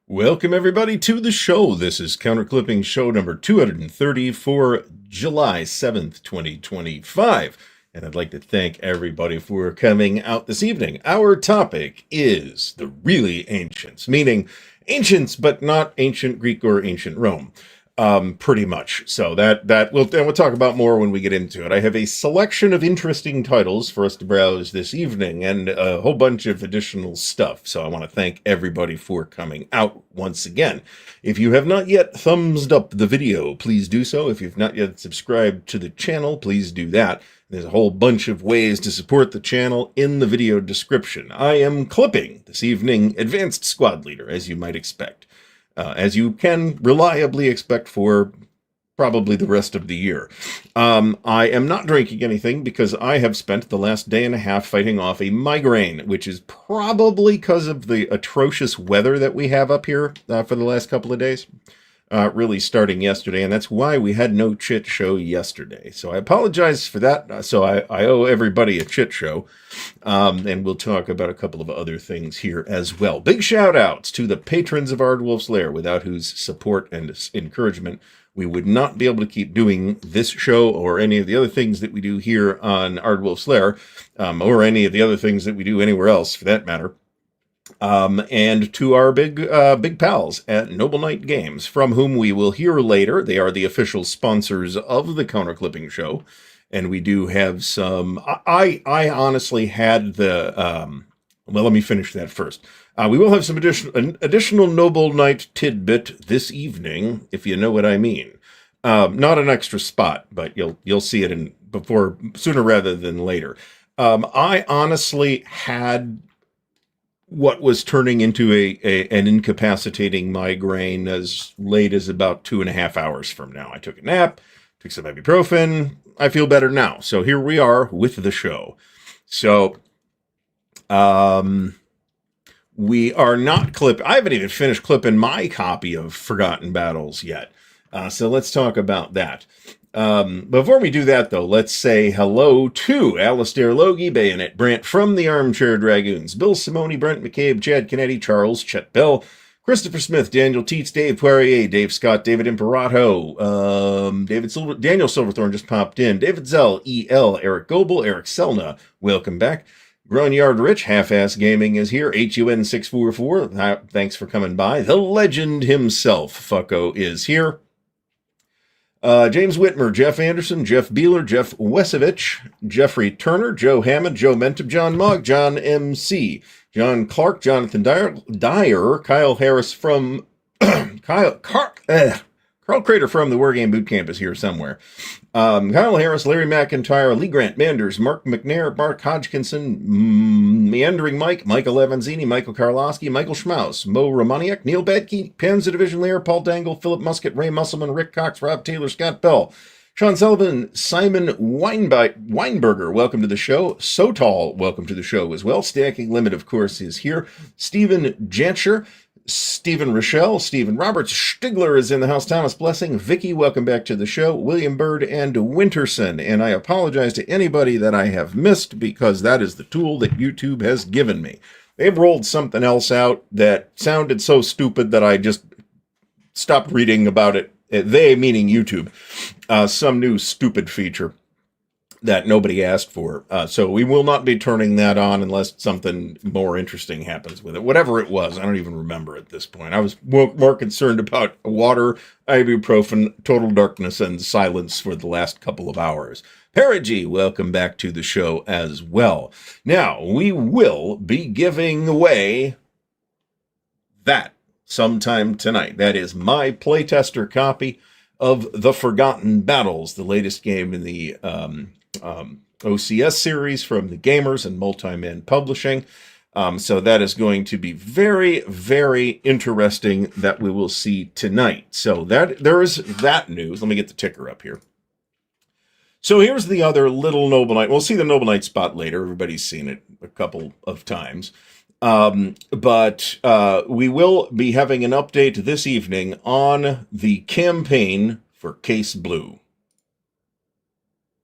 Welcome, everybody, to the show. This is Counterclipping show number 230 for July 7th, 2025. And I'd like to thank everybody for coming out this evening. Our topic is the really ancients, meaning ancients, but not ancient Greek or ancient Rome. Pretty much. So we'll talk about more when we get into it. I have a selection of interesting titles for us to browse this evening and a whole bunch of additional stuff. So I want to thank everybody for coming out once again. If you have not yet thumbsed up the video, please do so. If you've not yet subscribed to the channel, please do that. There's a whole bunch of ways to support the channel in the video description. I am clipping this evening Advanced Squad Leader, as you might expect. As you can reliably expect for probably the rest of the year. I am not drinking anything because I have spent the last day and a half fighting off a migraine, which is probably because of the atrocious weather that we have up here for the last couple of days. Really starting yesterday, and that's why we had no chit show yesterday. So I apologize for that. So I owe everybody a chit show, and we'll talk about a couple of other things here as well. Big shout outs to the patrons of Ardwulf's Lair, without whose support and encouragement we would not be able to keep doing this show or any of the other things that we do here on Ardwulf's Lair, or any of the other things that we do anywhere else for that matter. And to our big pals at Noble Knight Games, from whom we will hear later. They are the official sponsors of the Counterclipping show, and we do have some. I honestly had the. Well, let me finish that first. We will have some additional Noble Knight tidbit this evening, if you know what I mean. Not an extra spot, but you'll see it sooner rather than later. I honestly had what was turning into an incapacitating migraine as late as about 2.5 hours from now. I took a nap, took some ibuprofen. I feel better now. So here we are with the show. So, we are not I haven't even finished clipping my copy of Forgotten Battles yet. So let's talk about that. Before we do that, though, let's say hello to Alistair Logie, Bayonet Brant from the Armchair Dragoons, Bill Simone, Brent McCabe, Chad Kennedy, Charles, Chet Bell, Christopher Smith, Daniel Teets, Dave Poirier, Dave Scott, David Imperato, Daniel Silverthorne just popped in, David Zell, E.L., Eric Goebel, Eric Selna, welcome back. Groanyard Rich, Half-Ass Gaming is here, HUN644, thanks for coming by. The legend himself, Fucko, is here. James Whitmer, Jeff Anderson, Jeff Beeler, Jeff Wesovich, Jeffrey Turner, Joe Hammond, Joe Mentum, John Mogg, John MC, John Clark, Jonathan Dyer, Kyle Harris from Carl Crater from the Wargame Bootcamp is here somewhere. Kyle Harris, Larry McIntyre, Lee Grant Manders, Mark McNair, Mark Hodgkinson, Meandering Mike, Michael Evanzini, Michael Karlowski, Michael Schmaus, Mo Romaniak, Neil Badke, Panzer Division Lair, Paul Dangle, Philip Musket, Ray Musselman, Rick Cox, Rob Taylor, Scott Bell, Sean Sullivan, Simon Weinberger, welcome to the show. So Tall, welcome to the show as well. Stacking Limit, of course, is here. Stephen Jancher, Stephen Rochelle, Stephen Roberts, Stigler is in the house, Thomas Blessing, Vicky, welcome back to the show, William Bird, and Winterson. And I apologize to anybody that I have missed because that is the tool that YouTube has given me. They've rolled something else out that sounded so stupid that I just stopped reading about it. They, meaning YouTube, some new stupid feature that nobody asked for. So we will not be turning that on unless something more interesting happens with it. Whatever it was, I don't even remember at this point. I was more concerned about water, ibuprofen, total darkness, and silence for the last couple of hours. Perigi, welcome back to the show as well. Now, we will be giving away that sometime tonight. That is my playtester copy of The Forgotten Battles, the latest game in the OCS series from the Gamers and Multi-Man Publishing. So that is going to be very, very interesting that we will see tonight. So there is that news. Let me get the ticker up here. So here's the other little Noble Knight. We'll see the Noble Knight spot later. Everybody's seen it a couple of times. But we will be having an update this evening on the campaign for Case Blue.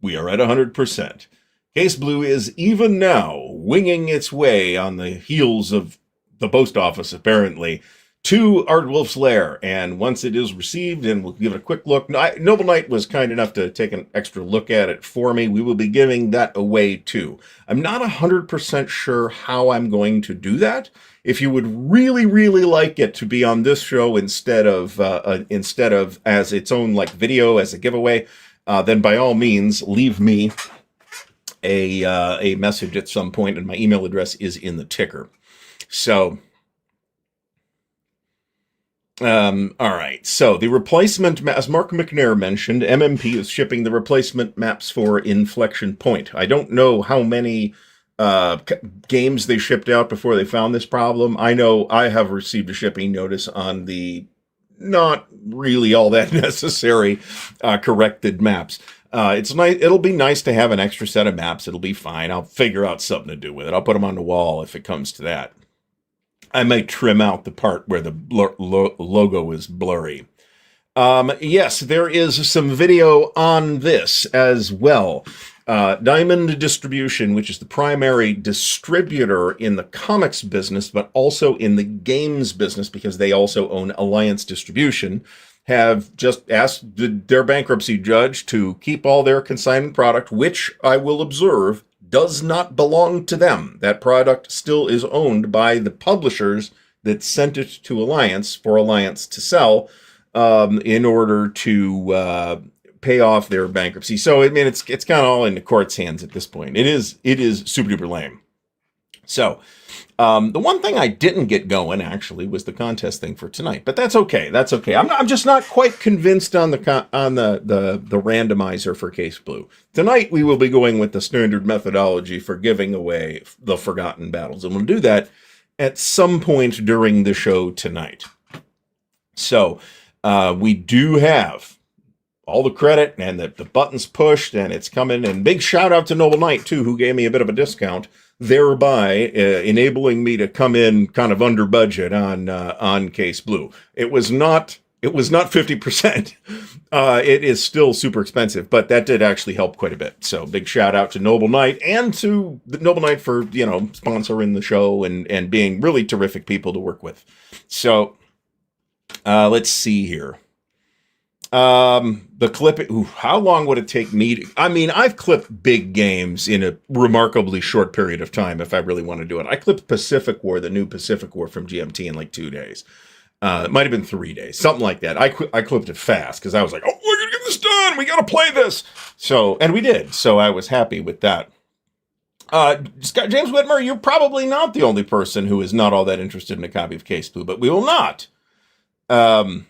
We are at 100%. Case Blue is even now winging its way on the heels of the post office, apparently, to Ardwulf's Lair, and once it is received, and we'll give it a quick look. Noble Knight was kind enough to take an extra look at it for me. We will be giving that away too. I'm not 100% sure how I'm going to do that. If you would really, really like it to be on this show instead of as its own like video as a giveaway, then by all means leave me a message at some point, and my email address is in the ticker. So. All right. So the replacement, as Mark McNair mentioned, MMP is shipping the replacement maps for Inflection Point. I don't know how many games they shipped out before they found this problem. I know I have received a shipping notice on the not really all that necessary corrected maps. It's nice. It'll be nice to have an extra set of maps. It'll be fine. I'll figure out something to do with it. I'll put them on the wall if it comes to that. I might trim out the part where the logo is blurry. Yes, there is some video on this as well. Diamond Distribution, which is the primary distributor in the comics business, but also in the games business, because they also own Alliance Distribution, have just asked their bankruptcy judge to keep all their consignment product, which I will observe does not belong to them. That product still is owned by the publishers that sent it to Alliance for Alliance to sell in order to pay off their bankruptcy. So I mean, it's kind of all in the court's hands at this point. It is super duper lame. So the one thing I didn't get going actually was the contest thing for tonight, but that's okay. That's okay. I'm just not quite convinced on the randomizer for Case Blue. Tonight we will be going with the standard methodology for giving away the Forgotten Battles, and we'll do that at some point during the show tonight. So we do have all the credit and the buttons pushed, and it's coming. And big shout out to Noble Knight too, who gave me a bit of a discount, thereby enabling me to come in kind of under budget on Case Blue. It was not 50%. It is still super expensive, but that did actually help quite a bit. So big shout out to Noble Knight and to the Noble Knight for, sponsoring the show and being really terrific people to work with. So let's see here. The clip, how long would it take me I've clipped big games in a remarkably short period of time if I really want to do it. I clipped Pacific War, the new Pacific War from GMT in like 2 days. It might have been 3 days, something like that. I clipped it fast because I was like, oh, we're going to get this done. We got to play this. So, and we did. So I was happy with that. James Whitmer, you're probably not the only person who is not all that interested in a copy of Case Blue, but we will not, okay,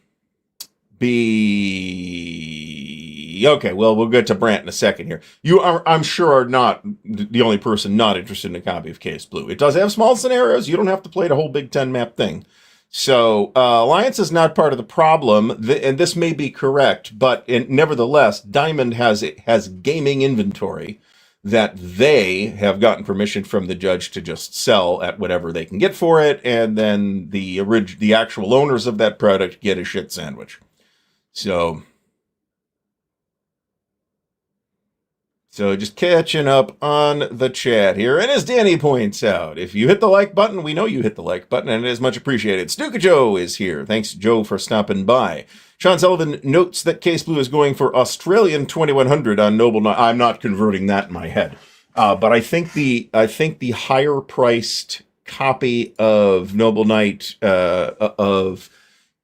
well, we'll get to Brant in a second here. You are, I'm sure, are not the only person not interested in a copy of Case Blue. It does have small scenarios. You don't have to play the whole Big 10 map thing. So Alliance is not part of the problem, and this may be correct, but nevertheless, Diamond has gaming inventory that they have gotten permission from the judge to just sell at whatever they can get for it, and then the actual owners of that product get a shit sandwich. So just catching up on the chat here. And as Danny points out, if you hit the like button, we know you hit the like button, and it is much appreciated. Snooka Joe is here. Thanks, Joe, for stopping by. Sean Sullivan notes that Case Blue is going for Australian 2100 on Noble Knight. I'm not converting that in my head. But I think the higher priced copy of Noble Knight of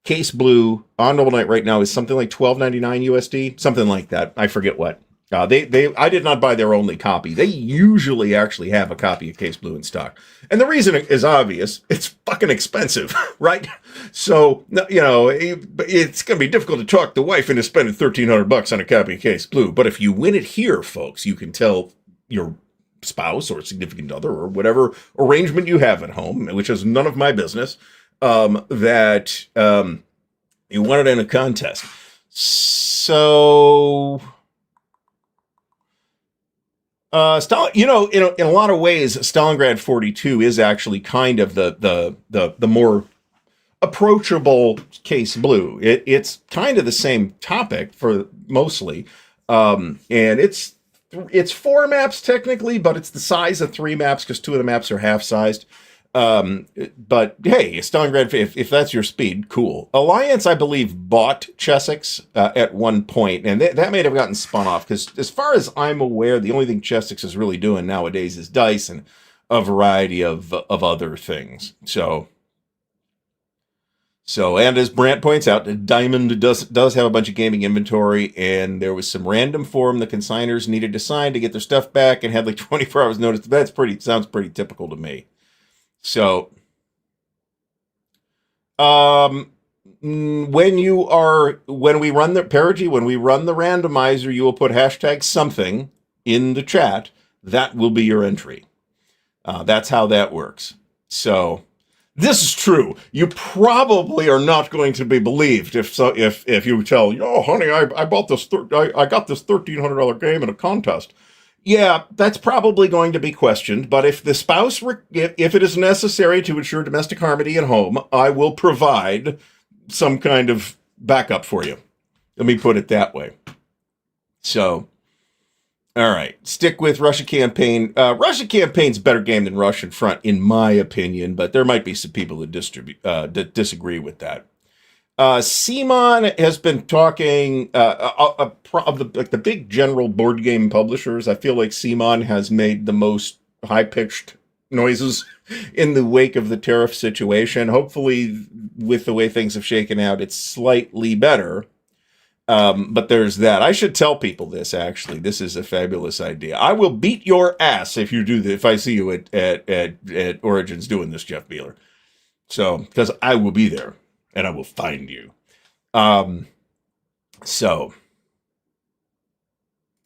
Case Blue on Noble Knight right now is something like $12.99 USD, something like that. I forget what. I did not buy their only copy. They usually actually have a copy of Case Blue in stock. And the reason is obvious. It's fucking expensive, right? So, it's going to be difficult to talk the wife into spending $1,300 on a copy of Case Blue. But if you win it here, folks, you can tell your spouse or significant other or whatever arrangement you have at home, which is none of my business, that you won it in a contest. So... in a lot of ways, Stalingrad 42 is actually kind of the more approachable Case Blue. It's kind of the same topic for mostly, and it's 4 maps technically, but it's the size of 3 maps because 2 of the maps are half sized. But hey, Stalingrad, if that's your speed, cool. Alliance, I believe, bought Chessex at one point, and that may have gotten spun off, because as far as I'm aware, the only thing Chessex is really doing nowadays is dice and a variety of other things. So, and as Brant points out, Diamond does have a bunch of gaming inventory, and there was some random form the consigners needed to sign to get their stuff back, and had like 24 hours notice. Sounds pretty typical to me. So, when we run the randomizer, you will put hashtag something in the chat. That will be your entry. That's how that works. So, this is true. You probably are not going to be believed if you tell, oh, honey, I bought this, I got this $1,300 game in a contest. Yeah, that's probably going to be questioned, but if the spouse, if it is necessary to ensure domestic harmony at home, I will provide some kind of backup for you. Let me put it that way. So, all right, stick with Russia Campaign. Russia Campaign's a better game than Russian Front, in my opinion, but there might be some people that disagree with that. Simon has been talking of the big general board game publishers. I feel like Simon has made the most high-pitched noises in the wake of the tariff situation. Hopefully, with the way things have shaken out, it's slightly better. But there's that. I should tell people this, actually. This is a fabulous idea. I will beat your ass if you do this, if I see you at Origins doing this, Jeff Beeler. So, because I will be there. And I will find you. So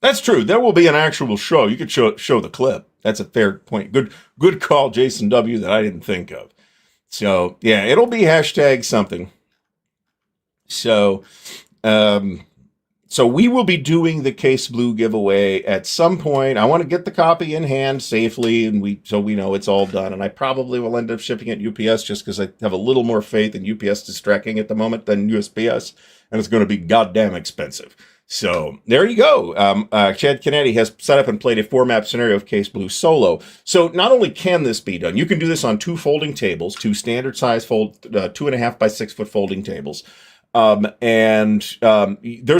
that's true. There will be an actual show. You could show the clip. That's a fair point. Good call, Jason W. That I didn't think of. So yeah, it'll be hashtag something. So, so we will be doing the Case Blue giveaway at some point. I want to get the copy in hand safely, and so we know it's all done. And I probably will end up shipping it UPS just because I have a little more faith in UPS is tracking at the moment than USPS, and it's going to be goddamn expensive. So there you go. Chad Kennedy has set up and played a 4-map scenario of Case Blue solo. So not only can this be done, you can do this on 2 folding tables, 2 standard size 2.5 by 6 foot folding tables. There's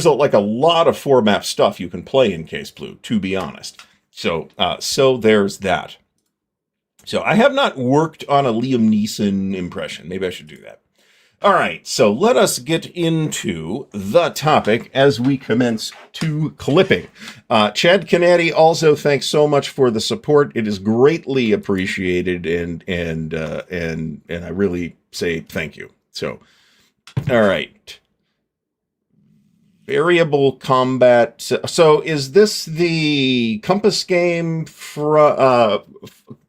a lot of 4-map stuff you can play in Case Blue, to be honest. So there's that. So I have not worked on a Liam Neeson impression. Maybe I should do that. All right, so let us get into the topic as we commence to clipping. Chad Kennedy also, thanks so much for the support. It is greatly appreciated, and I really say thank you. So, all right. Variable combat. So is this the Compass game for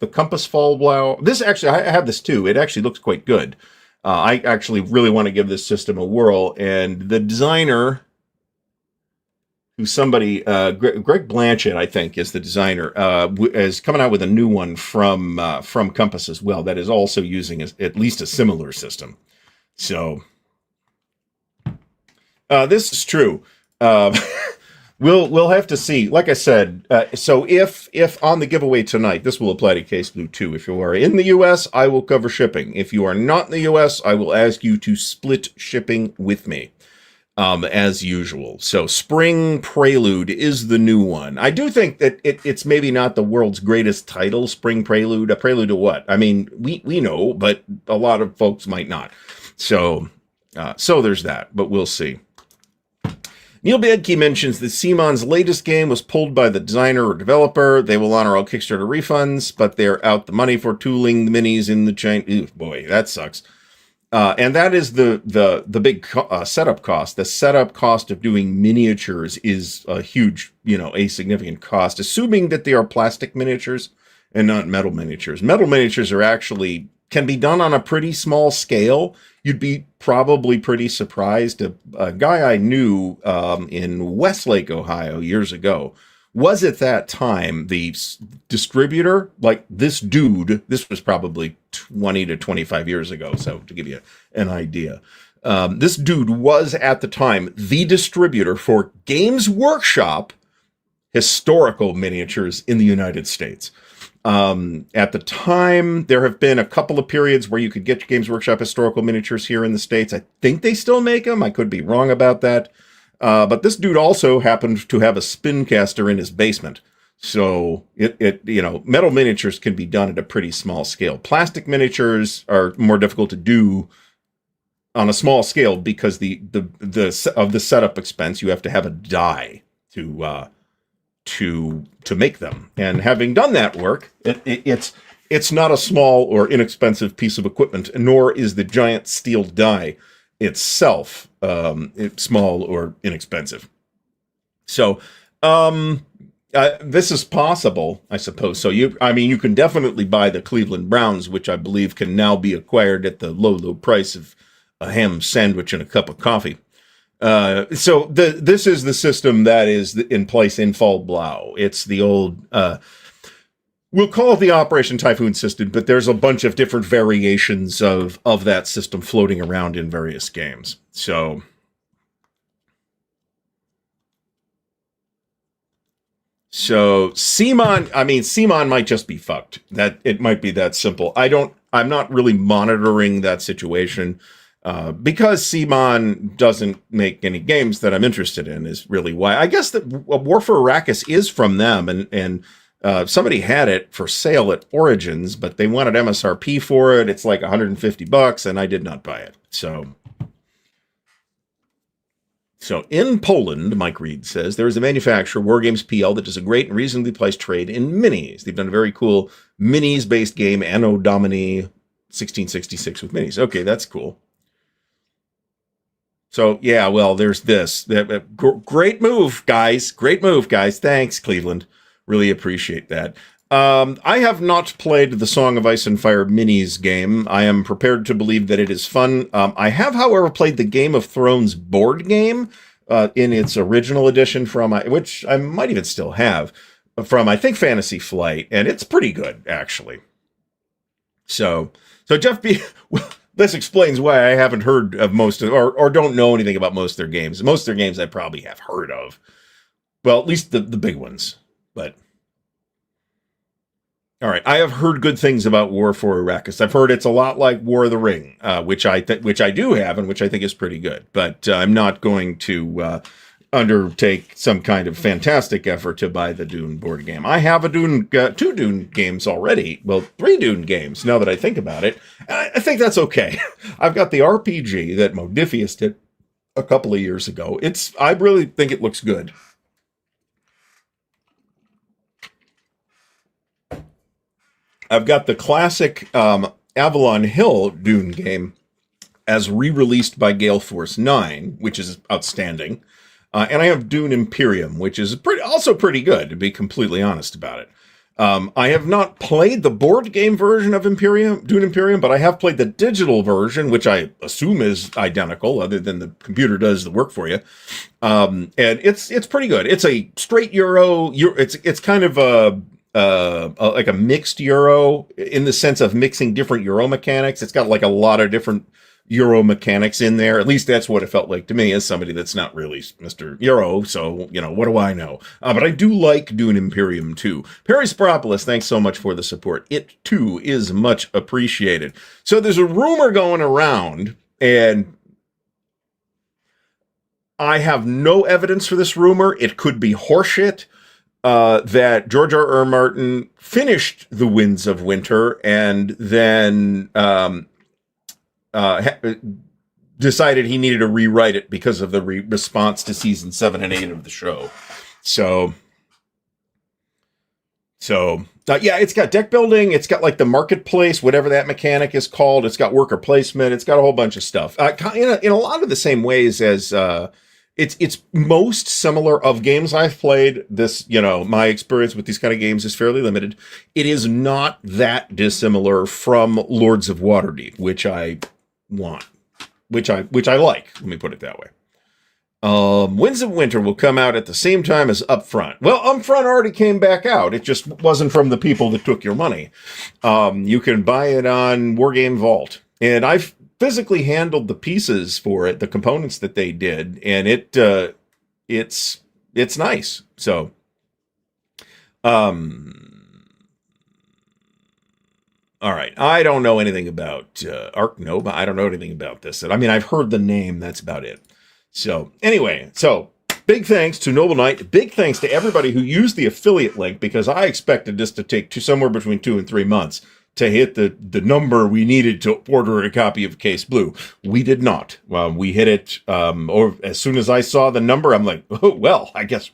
the Compass Fallblow? This actually, I have this too. It actually looks quite good. I actually really want to give this system a whirl. And the designer, who's somebody, Greg Blanchett, I think, is the designer, is coming out with a new one from Compass as well. That is also using at least a similar system. So this is true. We'll have to see. Like I said, so if on the giveaway tonight, this will apply to Case Blue too. If you are in the U.S., I will cover shipping. If you are not in the U.S., I will ask you to split shipping with me, as usual. So Spring Prelude is the new one. I do think that it's maybe not the world's greatest title, Spring Prelude. A prelude to what? I mean, we know, but a lot of folks might not. So there's that, but we'll see. Neil Badke mentions that Simon's latest game was pulled by the designer or developer. They will honor all Kickstarter refunds, but they're out the money for tooling the minis in the chain. Ooh, boy, that sucks. And that is the big setup cost. The setup cost of doing miniatures is a huge, a significant cost, assuming that they are plastic miniatures and not metal miniatures. Metal miniatures can be done on a pretty small scale. You'd be probably pretty surprised. A guy I knew in Westlake, Ohio, years ago, was at that time the distributor. Like this dude, this was probably 20 to 25 years ago, so to give you an idea. This dude was at the time the distributor for Games Workshop historical miniatures in the United States. At the time, there have been a couple of periods where you could get Games Workshop historical miniatures here in the States. I think they still make them. I could be wrong about that. But this dude also happened to have a spin caster in his basement. So metal miniatures can be done at a pretty small scale. Plastic miniatures are more difficult to do on a small scale because the setup expense. You have to have a die to make them. And having done that work, it's not a small or inexpensive piece of equipment, nor is the giant steel die itself small or inexpensive. So this is possible, I suppose. So you can definitely buy the Cleveland Browns, which I believe can now be acquired at the low price of a ham sandwich and a cup of coffee. So this is the system that is in place in Fall Blau. It's the old, we'll call it the Operation Typhoon system, but there's a bunch of different variations of that system floating around in various games. So CMON might just be fucked. That it might be that simple. I'm not really monitoring that situation. Because CMON doesn't make any games that I'm interested in is really why. I guess that War for Arrakis is from them, and somebody had it for sale at Origins, but they wanted MSRP for it. It's like $150, and I did not buy it. So in Poland, Mike Reed says, there is a manufacturer, Wargames PL, that does a great and reasonably priced trade in minis. They've done a very cool minis-based game, Anno Domini 1666 with minis. Okay, that's cool. So, yeah, well, there's this. Great move, guys. Great move, guys. Thanks, Cleveland. Really appreciate that. I have not played the Song of Ice and Fire minis game. I am prepared to believe that it is fun. I have, however, played the Game of Thrones board game in its original edition which I might even still have, from, I think, Fantasy Flight, and it's pretty good, actually. So Jeff B... This explains why I haven't heard of most of, or don't know anything about most of their games. Most of their games I probably have heard of. Well, at least the big ones. But all right, I have heard good things about War for Arrakis. I've heard it's a lot like War of the Ring, which I do have, and which I think is pretty good. But I'm not going to undertake some kind of fantastic effort to buy the Dune board game. I have two Dune games already. Well, 3 Dune games, now that I think about it. I think that's okay. I've got the RPG that Modifius did a couple of years ago. I really think it looks good. I've got the classic Avalon Hill Dune game as re-released by Gale Force 9, which is outstanding. And I have Dune Imperium, which is also pretty good, to be completely honest about it. I have not played the board game version of Dune Imperium, but I have played the digital version, which I assume is identical, other than the computer does the work for you. And it's pretty good. It's a straight Euro. It's kind of like a mixed Euro in the sense of mixing different Euro mechanics. It's got like a lot of different Euro mechanics in there. At least that's what it felt like to me as somebody that's not really Mr. Euro. So, what do I know? But I do like Dune Imperium too. Perry Sporopoulos, thanks so much for the support. It too is much appreciated. So there's a rumor going around, and I have no evidence for this rumor. It could be horseshit. That George R.R. Martin finished The Winds of Winter and then decided he needed to rewrite it because of the response to season 7 and 8 of the show. So yeah, it's got deck building. It's got like the marketplace, whatever that mechanic is called. It's got worker placement. It's got a whole bunch of stuff. In a lot of the same ways as it's most similar of games I've played. This, my experience with these kind of games is fairly limited. It is not that dissimilar from Lords of Waterdeep, which I want, which I like. Let me put it that way. Winds of Winter will come out at the same time as Upfront. Well, Upfront already came back out. It just wasn't from the people that took your money. You can buy it on Wargame Vault, and I've physically handled the pieces for it, the components that they did, and it's nice. So, All right. I don't know anything about Arcnova. I don't know anything about this. I mean, I've heard the name. That's about it. So anyway, big thanks to Noble Knight. Big thanks to everybody who used the affiliate link, because I expected this to take somewhere between 2 and 3 months to hit the number we needed to order a copy of Case Blue. We did not. We hit it, or as soon as I saw the number, I'm like, oh, well, I guess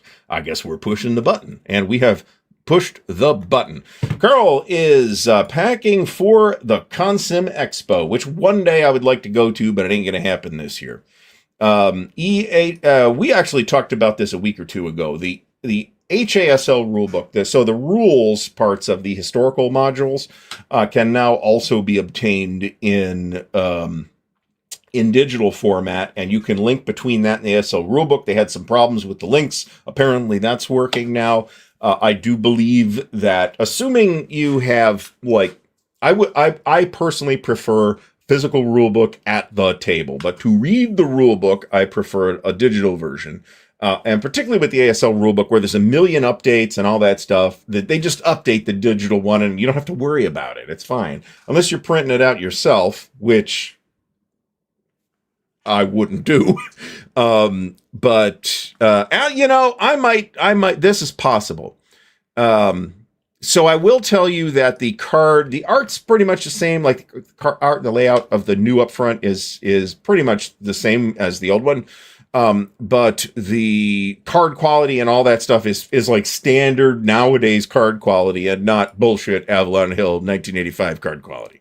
we're pushing the button, and we have pushed the button. Carl is packing for the Consim Expo, which one day I would like to go to, but it ain't going to happen this year. We actually talked about this a week or two ago. The HASL rulebook. So the rules parts of the historical modules can now also be obtained in digital format, and you can link between that and the ASL rulebook. They had some problems with the links. Apparently, that's working now. I do believe that, assuming you have, like, I personally prefer physical rulebook at the table, but to read the rulebook, I prefer a digital version. And particularly with the ASL rulebook, where there's a million updates and all that stuff, that they just update the digital one and you don't have to worry about it. It's fine. Unless you're printing it out yourself, which I wouldn't do. But I might, this is possible. So I will tell you that the art's pretty much the same. Like the layout of the new up front is pretty much the same as the old one. But the card quality and all that stuff is like standard nowadays card quality, and not bullshit Avalon Hill 1985 card quality.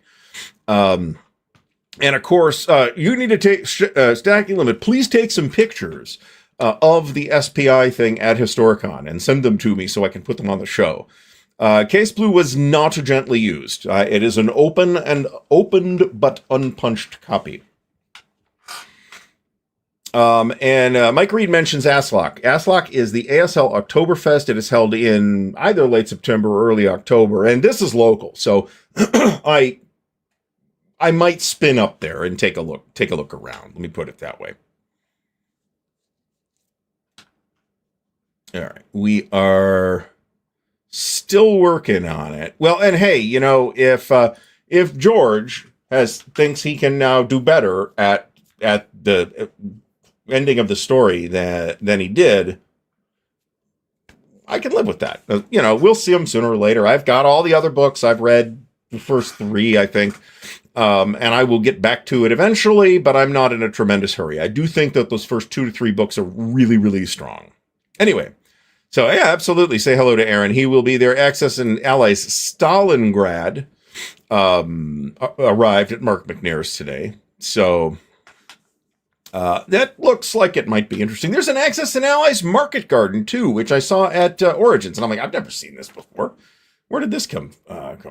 And of course, you need to take Stacking Limit. Please take some pictures of the SPI thing at Historicon and send them to me so I can put them on the show. Case Blue was not gently used. It is an opened but unpunched copy. And Mike Reed mentions ASLOC. ASLOC is the ASL Oktoberfest. It is held in either late September or early October, and this is local, so I might spin up there and take a look around. Let me put it that way. All right, we are still working on it. Well, and hey, if George thinks he can now do better at the ending of the story than he did, I can live with that. We'll see him sooner or later. I've got all the other books. I've read the first 3, I think. And I will get back to it eventually, but I'm not in a tremendous hurry. I do think that those first 2 to 3 books are really, really strong. Anyway, so yeah, absolutely. Say hello to Aaron. He will be there. Axis and Allies Stalingrad arrived at Mark McNair's today. So that looks like it might be interesting. There's an Axis and Allies Market Garden, too, which I saw at Origins. And I'm like, I've never seen this before. Where did this come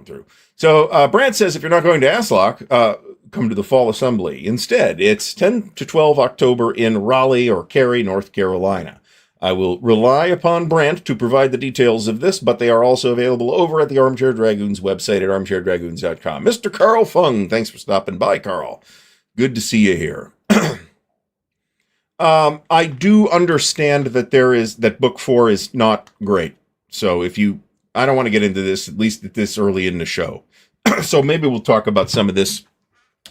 through? So Brad says, if you're not going to ASLOC, come to the Fall Assembly. Instead, it's 10 to 12 October in Raleigh or Cary, North Carolina. I will rely upon Brant to provide the details of this, but they are also available over at the Armchair Dragoons website at armchairdragoons.com. Mr. Carl Fung, thanks for stopping by, Carl. Good to see you here. I do understand that book 4 is not great. So I don't want to get into this, at least at this early in the show. So maybe we'll talk about some of this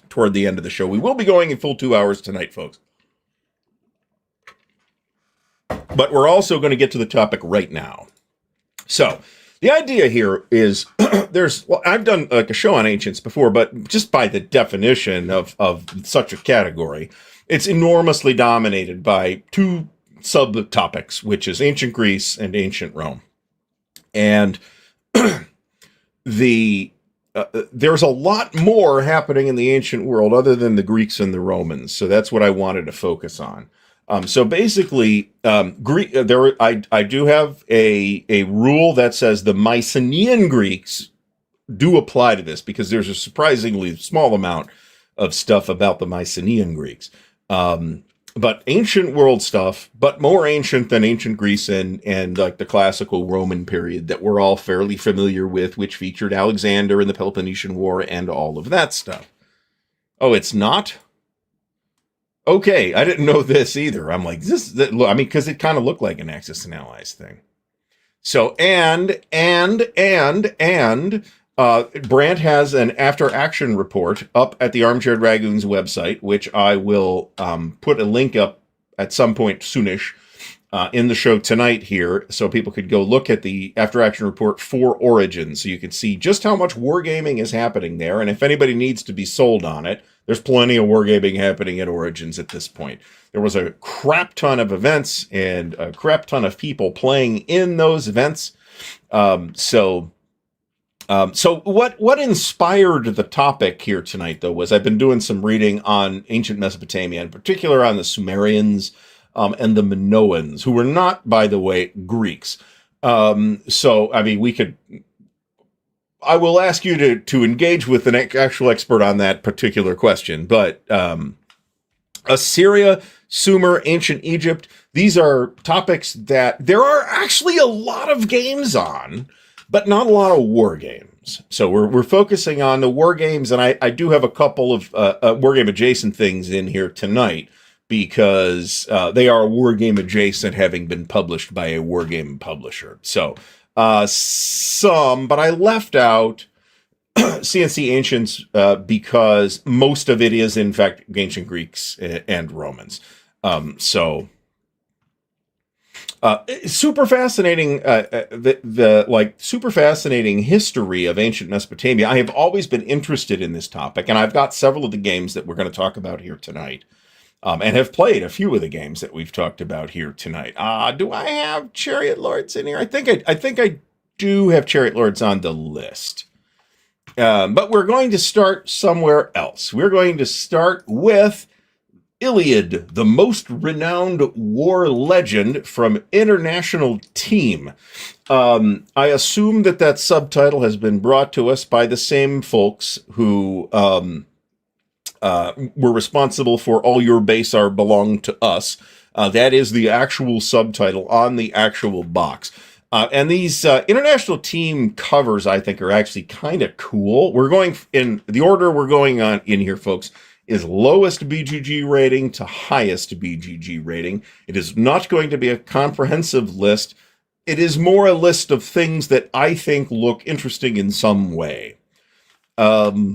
toward the end of the show. We will be going in full 2 hours tonight, folks. But we're also going to get to the topic right now. So the idea here is I've done like a show on ancients before, but just by the definition of such a category, it's enormously dominated by 2 subtopics, which is ancient Greece and ancient Rome. And there's a lot more happening in the ancient world other than the Greeks and the Romans. So that's what I wanted to focus on. So basically, I do have a rule that says the Mycenaean Greeks do apply to this, because there's a surprisingly small amount of stuff about the Mycenaean Greeks. But ancient world stuff, but more ancient than ancient Greece and like the classical Roman period that we're all fairly familiar with, which featured Alexander and the Peloponnesian War and all of that stuff. Oh, it's not? Okay, I didn't know this either. I'm like, because it kind of looked like an Axis and Allies thing. So, and Brant has an after-action report up at the Armchair Dragoons website, which I will put a link up at some point soonish in the show tonight here, so people could go look at the after-action report for Origins, so you can see just how much wargaming is happening there, and if anybody needs to be sold on it, there's plenty of wargaming happening at Origins at this point. There was a crap ton of events and a crap ton of people playing in those events. So what inspired the topic here tonight, though, was I've been doing some reading on ancient Mesopotamia, in particular on the Sumerians and the Minoans, who were not, by the way, Greeks. So, I mean, I will ask you to engage with an actual expert on that particular question, but Assyria, Sumer, ancient Egypt, these are topics that there are actually a lot of games on, but not a lot of war games. So we're focusing on the war games, and I do have a couple of war game adjacent things in here tonight because they are war game adjacent, having been published by a war game publisher. So but I left out CNC Ancients because most of it is, in fact, ancient Greeks and Romans. Super fascinating, super fascinating history of ancient Mesopotamia. I have always been interested in this topic, and I've got several of the games that we're going to talk about here tonight, and have played a few of the games that we've talked about here tonight. Do I have Chariot Lords in here? I think I do have Chariot Lords on the list. But we're going to start somewhere else. We're going to start with Iliad, the most renowned war legend from International Team. I assume that subtitle has been brought to us by the same folks who were responsible for All Your Base Are Belong to Us. That is the actual subtitle on the actual box. And these International Team covers, I think, are actually kind of cool. We're going in the order we're going on in here, folks, is lowest BGG rating to highest BGG rating. It is not going to be a comprehensive list. It is more a list of things that I think look interesting in some way. No,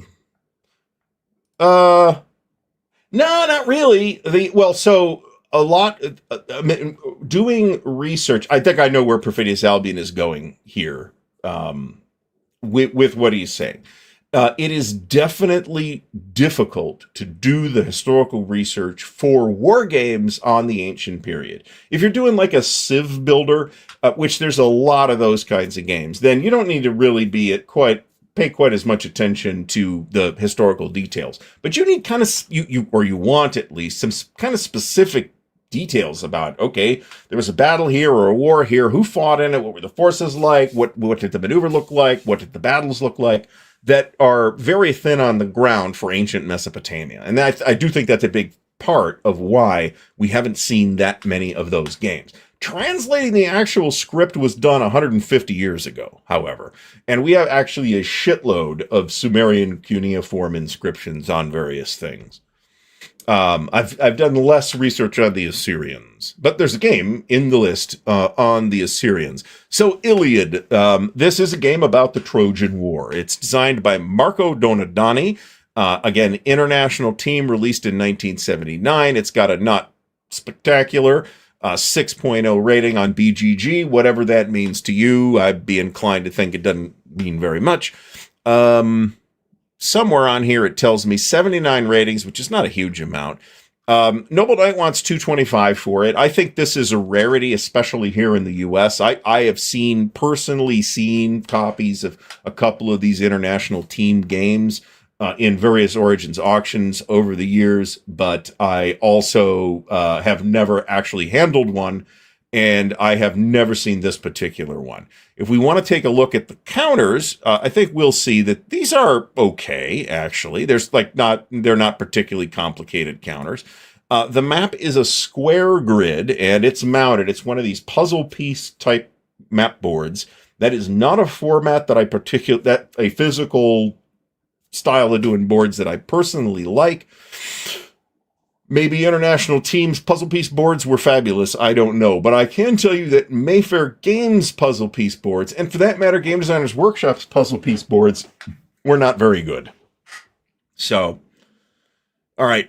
not really. A lot doing research. I think I know where Perfidious Albion is going here with what he's saying. It is definitely difficult to do the historical research for war games on the ancient period. If you're doing like a Civ builder, which there's a lot of those kinds of games, then you don't need to really pay quite as much attention to the historical details. But you need kind of you want at least some kind of specific details about, okay, there was a battle here or a war here, who fought in it, what were the forces like, what did the maneuver look like, what did the battles look like, that are very thin on the ground for ancient Mesopotamia. And I do think that's a big part of why we haven't seen that many of those games. Translating the actual script was done 150 years ago, however, and we have actually a shitload of Sumerian cuneiform inscriptions on various things. I've done less research on the Assyrians, but there's a game in the list on the Assyrians. So Iliad, this is a game about the Trojan War. It's designed by Marco Donadoni, again, International Team, released in 1979. It's got a not spectacular 6.0 rating on BGG, whatever that means to you. I'd be inclined to think it doesn't mean very much. Somewhere on here it tells me 79 ratings, which is not a huge amount. Noble Knight wants 225 for it. I think this is a rarity, especially here in the US. I have personally seen copies of a couple of these International Team games in various Origins auctions over the years, but I also have never actually handled one, and I have never seen this particular one. If we want to take a look at the counters, I think we'll see that these are okay, actually. They're not particularly complicated counters. The map is a square grid, and it's mounted. It's one of these puzzle piece type map boards. That is not a format that a physical style of doing boards that I personally like. Maybe international teams' puzzle piece boards were fabulous. I don't know. But I can tell you that Mayfair Games puzzle piece boards, and for that matter, Game Designers Workshop's puzzle piece boards, were not very good. So, all right.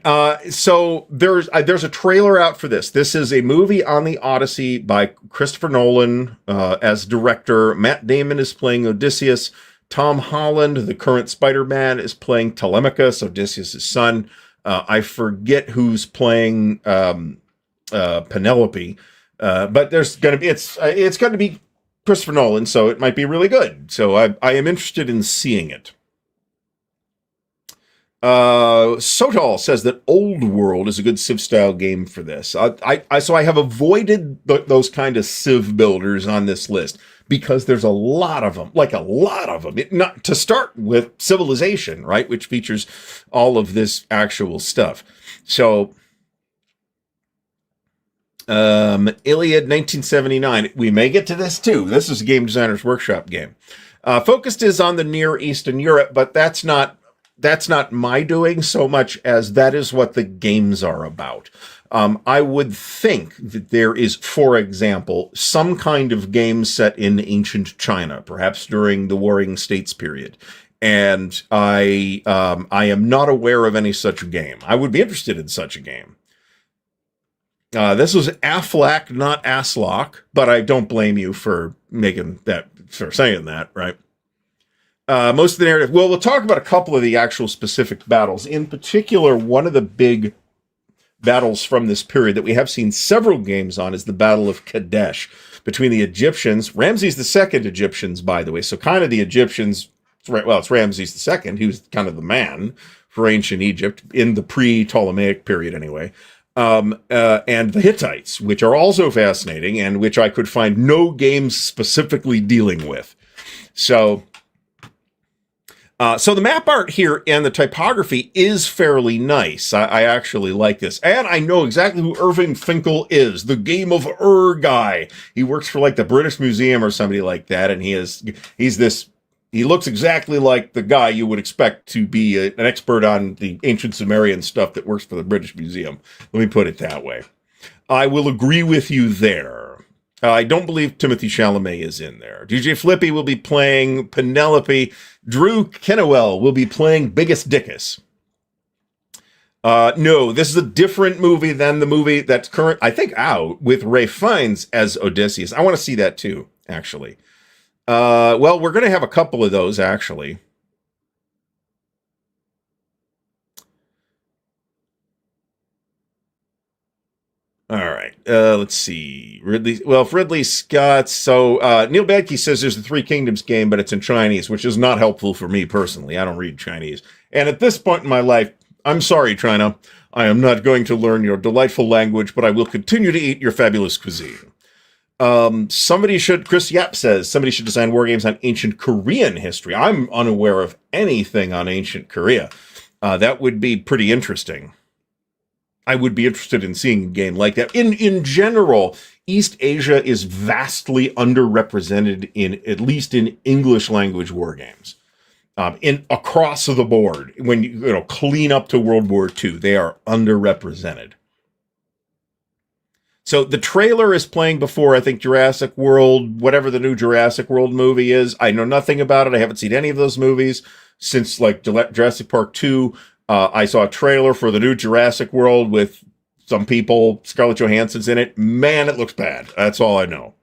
So there's a trailer out for this. This is a movie on the Odyssey by Christopher Nolan as director. Matt Damon is playing Odysseus. Tom Holland, the current Spider-Man, is playing Telemachus, Odysseus' son. I forget who's playing Penelope, but there's going to be it's going to be Christopher Nolan, so it might be really good. So I am interested in seeing it. Sotal says that Old World is a good Civ style game for this. So I have avoided those kind of Civ builders on this list because there's a lot of them, not to start with Civilization, right, which features all of this actual stuff. So, Iliad 1979. We may get to this too. This is a Game Designers Workshop game. Focused is on the Near Eastern Europe, but that's not my doing so much as that is what the games are about. I would think that there is, for example, some kind of game set in ancient China, perhaps during the Warring States period. And I am not aware of any such game. I would be interested in such a game. This was Aflac, not Aslock, but I don't blame you for saying that, right? Most of the narrative. Well, we'll talk about a couple of the actual specific battles. In particular, one of the big battles from this period that we have seen several games on is the Battle of Kadesh between the Egyptians, Ramses II Egyptians, by the way. So kind of the Egyptians, it's Ramses II, who's kind of the man for ancient Egypt in the pre-Ptolemaic period anyway. And the Hittites, which are also fascinating and which I could find no games specifically dealing with. So the map art here and the typography is fairly nice. I actually like this. And I know exactly who Irving Finkel is, the Game of guy. He works for like the British Museum or somebody like that. And he looks exactly like the guy you would expect to be an expert on the ancient Sumerian stuff that works for the British Museum. Let me put it that way. I will agree with you there. I don't believe Timothy Chalamet is in there. DJ Flippy will be playing Penelope. Drew Kennewell will be playing Biggest Dickus. No, this is a different movie than the movie that's I think, out with Ralph Fiennes as Odysseus. I want to see that too, actually. Well, we're going to have a couple of those, actually. All right, let's see. Ridley Scott. So Neil Badke says there's the Three Kingdoms game, but it's in Chinese, which is not helpful for me personally. I don't read Chinese. And at this point in my life, I'm sorry, China. I am not going to learn your delightful language, but I will continue to eat your fabulous cuisine. Chris Yap says, somebody should design war games on ancient Korean history. I'm unaware of anything on ancient Korea. That would be pretty interesting. I would be interested in seeing a game like that. In general, East Asia is vastly underrepresented at least in English language war games. Across the board, when you clean up to World War II, they are underrepresented. So the trailer is playing before, I think, Jurassic World, whatever the new Jurassic World movie is. I know nothing about it. I haven't seen any of those movies since like Jurassic Park 2. I saw a trailer for the new Jurassic World with some people, Scarlett Johansson's in it. Man, it looks bad. That's all I know.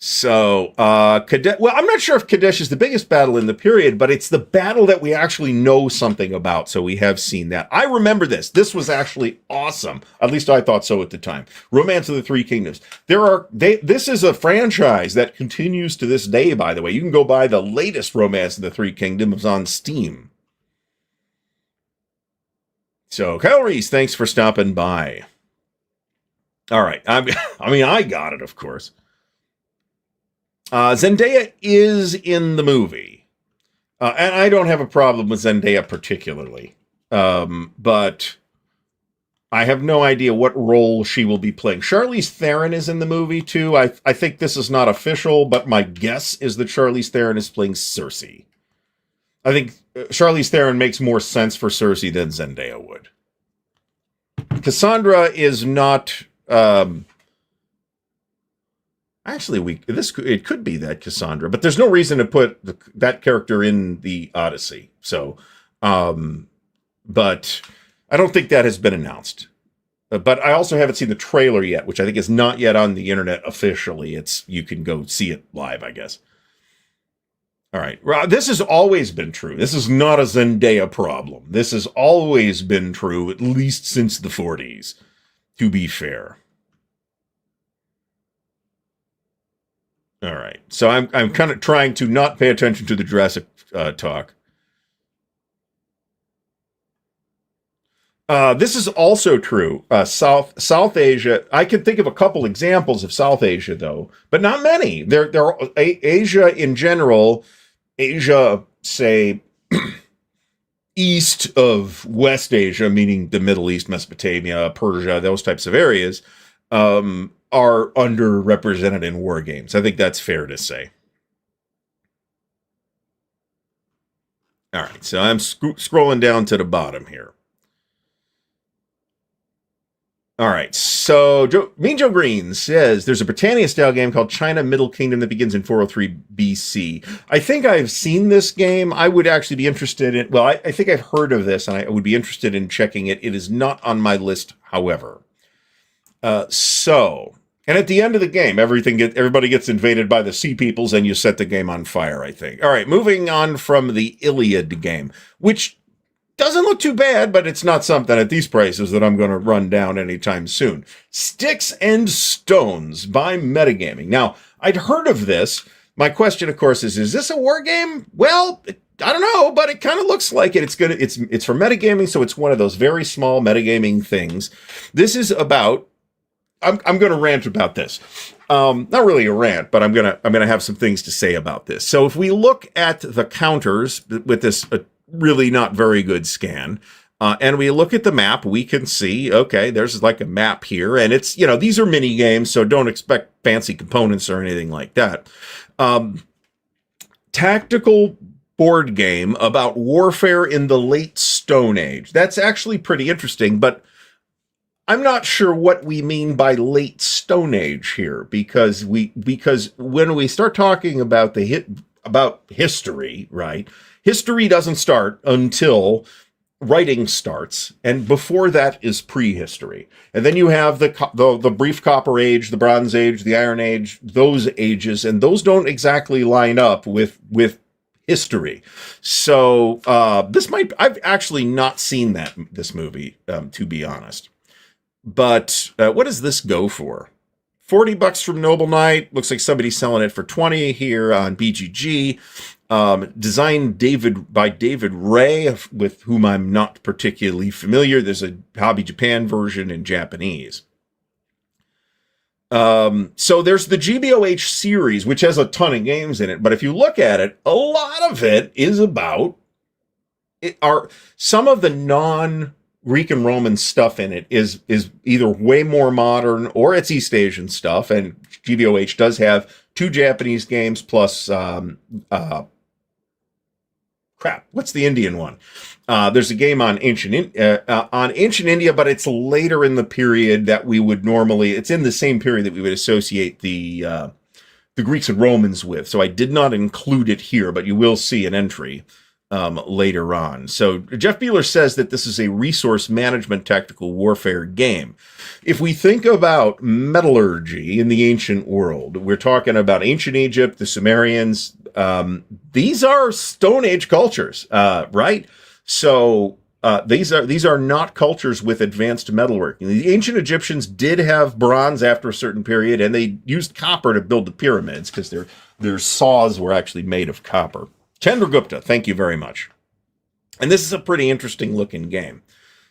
So, Kadesh, well, I'm not sure if Kadesh is the biggest battle in the period, but it's the battle that we actually know something about. So we have seen that. I remember this. This was actually awesome. At least I thought so at the time. Romance of the Three Kingdoms. This is a franchise that continues to this day, by the way. You can go buy the latest Romance of the Three Kingdoms on Steam. So, Kyle Reese, thanks for stopping by. All right. I got it, of course. Zendaya is in the movie. And I don't have a problem with Zendaya particularly. But I have no idea what role she will be playing. Charlize Theron is in the movie, too. I think this is not official, but my guess is that Charlize Theron is playing Cersei. I think Charlize Theron makes more sense for Cersei than Zendaya would. Cassandra is not. Actually, it could be that Cassandra, but there's no reason to put that character in the Odyssey. So, but I don't think that has been announced. But I also haven't seen the trailer yet, which I think is not yet on the internet officially. You can go see it live, I guess. All right. Well, this has always been true. This is not a Zendaya problem. This has always been true, at least since the 40s, to be fair. All right. So I'm kind of trying to not pay attention to the Jurassic talk. This is also true. South Asia. I can think of a couple examples of South Asia, though, but not many. There are Asia in general. Asia, say, east of West Asia, meaning the Middle East, Mesopotamia, Persia, those types of areas, are underrepresented in war games. I think that's fair to say. All right, so I'm scrolling down to the bottom here. All right, so Mean Joe Green says there's a Britannia-style game called China Middle Kingdom that begins in 403 BC. I think I've seen this game. I would actually be interested in. Well, I think I've heard of this, and I would be interested in checking it. It is not on my list, however. And at the end of the game, everybody gets invaded by the sea peoples, and you set the game on fire, I think. All right, moving on from the Iliad game, which doesn't look too bad, but it's not something at these prices that I'm going to run down anytime soon. Sticks and Stones by Metagaming. Now, I'd heard of this. My question, of course, is this a war game? Well, I don't know, but it kind of looks like it. It's for metagaming, so it's one of those very small metagaming things. This is about. I'm going to rant about this. Not really a rant, but I'm gonna have some things to say about this. So if we look at the counters with this really not very good scan, and we look at the map, we can see, okay, there's like a map here, and it's, these are mini games, so don't expect fancy components or anything like that. Tactical board game about warfare in the late Stone Age. That's actually pretty interesting, but I'm not sure what we mean by late Stone Age here, because when we start talking about about history, right? History doesn't start until writing starts, and before that is prehistory. And then you have the brief Copper Age, the Bronze Age, the Iron Age, those ages, and those don't exactly line up with history. So I've actually not seen this movie, to be honest. But what does this go for? $40 from Noble Knight. Looks like somebody's selling it for $20 here on BGG. Designed by David Ray, with whom I'm not particularly familiar. There's a Hobby Japan version in Japanese. So there's the GBOH series, which has a ton of games in it. But if you look at it, a lot of it is about some of the non-Greek and Roman stuff in it is either way more modern or it's East Asian stuff. And GBOH does have 2 Japanese games plus what's the Indian one? There's a game on ancient India, but it's later in the period that we would normally. It's in the same period that we would associate the Greeks and Romans with. So I did not include it here, but you will see an entry later on. So Jeff Beeler says that this is a resource management tactical warfare game. If we think about metallurgy in the ancient world, we're talking about ancient Egypt, the Sumerians. These are Stone Age cultures, right? So these are not cultures with advanced metalworking. The ancient Egyptians did have bronze after a certain period, and they used copper to build the pyramids because their saws were actually made of copper. Chandragupta, thank you very much. And this is a pretty interesting looking game.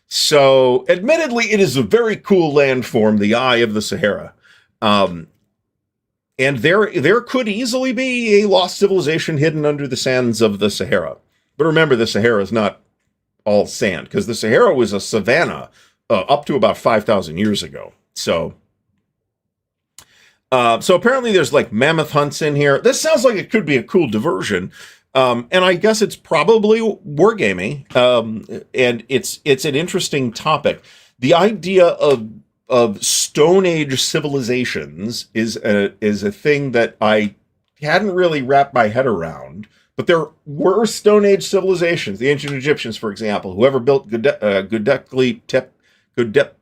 So, admittedly, it is a very cool landform, the Eye of the Sahara. And there could easily be a lost civilization hidden under the sands of the Sahara. But remember, the Sahara is not all sand, because the Sahara was a savanna up to about 5,000 years ago. So apparently there's like mammoth hunts in here. This sounds like it could be a cool diversion. And I guess it's probably wargaming. And it's an interesting topic. The idea of Stone Age civilizations is a thing that I hadn't really wrapped my head around. But there were Stone Age civilizations, the ancient Egyptians, for example, whoever built Göbekli Tepe.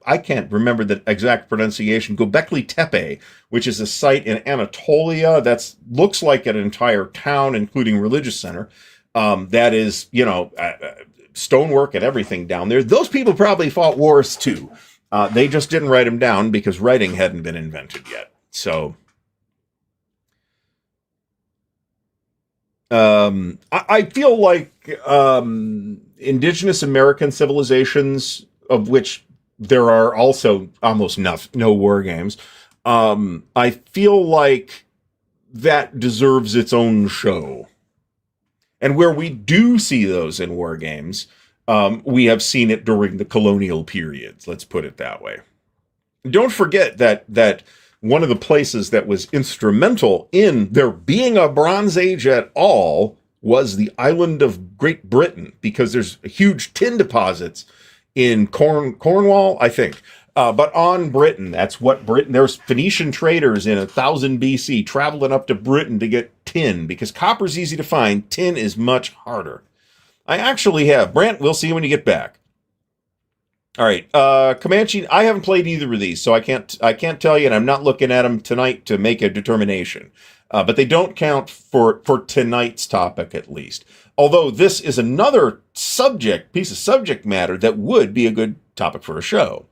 I can't remember the exact pronunciation. Göbekli Tepe, which is a site in Anatolia that looks like an entire town, including religious center. That is, stonework and everything down there. Those people probably fought wars too. They just didn't write them down because writing hadn't been invented yet. So I feel like indigenous American civilizations, of which there are also almost no war games, I feel like that deserves its own show. And where we do see those in war games, we have seen it during the colonial periods. Let's put it that way. Don't forget that one of the places that was instrumental in there being a Bronze Age at all was the island of Great Britain, because there's huge tin deposits in Cornwall, I think. But on Britain, that's what Britain, there's Phoenician traders in 1000 BC traveling up to Britain to get tin, because copper's easy to find. Tin is much harder. I actually have, Brant, we'll see you when you get back. All right, Comanche, I haven't played either of these, so I can't tell you, and I'm not looking at them tonight to make a determination. But they don't count for tonight's topic, at least. Although this is another piece of subject matter that would be a good topic for a show.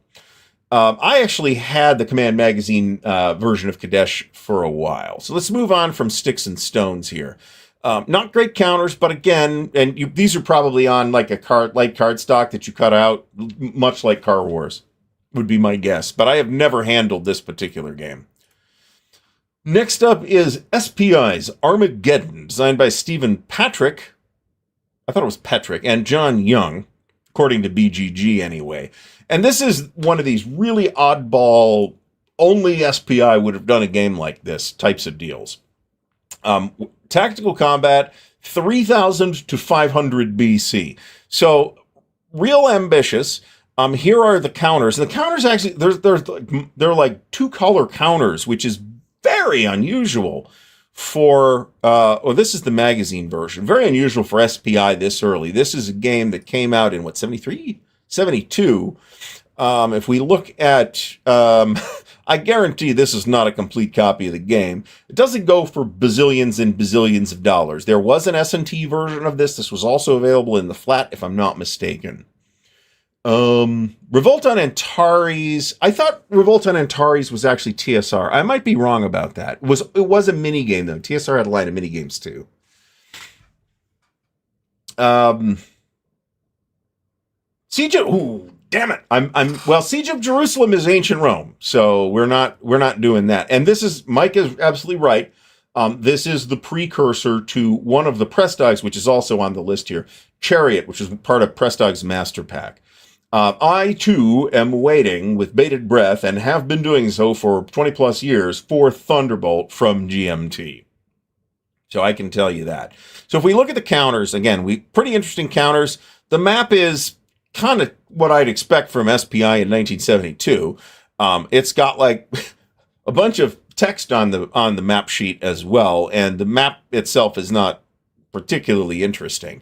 I actually had the Command Magazine version of Kadesh for a while. So let's move on from sticks and stones here. Not great counters, but again, these are probably on like a card stock that you cut out, much like Car Wars, would be my guess. But I have never handled this particular game. Next up is SPI's Armageddon, designed by Stephen Patrick. I thought it was Patrick, and John Young, according to BGG anyway. And this is one of these really oddball, only SPI would have done a game like this types of deals. Tactical combat, 3000 to 500 BC. So real ambitious. Here are the counters. And the counters actually, they're like 2-color counters, which is very unusual for, this is the magazine version. Very unusual for SPI this early. This is a game that came out in, 73? 72. If we look at, I guarantee this is not a complete copy of the game. It doesn't go for bazillions and bazillions of dollars. There was an S&T version of this. This was also available in the flat, if I'm not mistaken. Revolt on Antares. I thought Revolt on Antares was actually TSR. I might be wrong about that. It was a mini game though. TSR had a line of mini games too. Siege of, ooh, damn it. Siege of Jerusalem is ancient Rome, so we're not doing that. And Mike is absolutely right. This is the precursor to one of the press dives, which is also on the list here, Chariot, which is part of Press Dive's Master Pack. I, too, am waiting with bated breath, and have been doing so for 20-plus years, for Thunderbolt from GMT. So I can tell you that. So if we look at the counters, again, pretty interesting counters. The map is kind of what I'd expect from SPI in 1972. It's got, like, a bunch of text on the map sheet as well, and the map itself is not particularly interesting.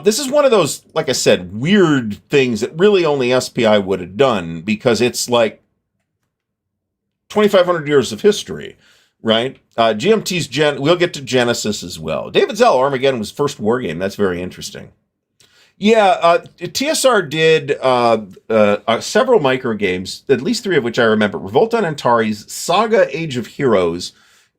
This is one of those, like I said, weird things that really only SPI would have done, because it's like 2,500 years of history, right? GMT's we'll get to Genesis as well. David Zell, Armageddon was first war game. That's very interesting. Yeah, TSR did several micro games, at least 3 of which I remember. Revolt on Antares, Saga Age of Heroes,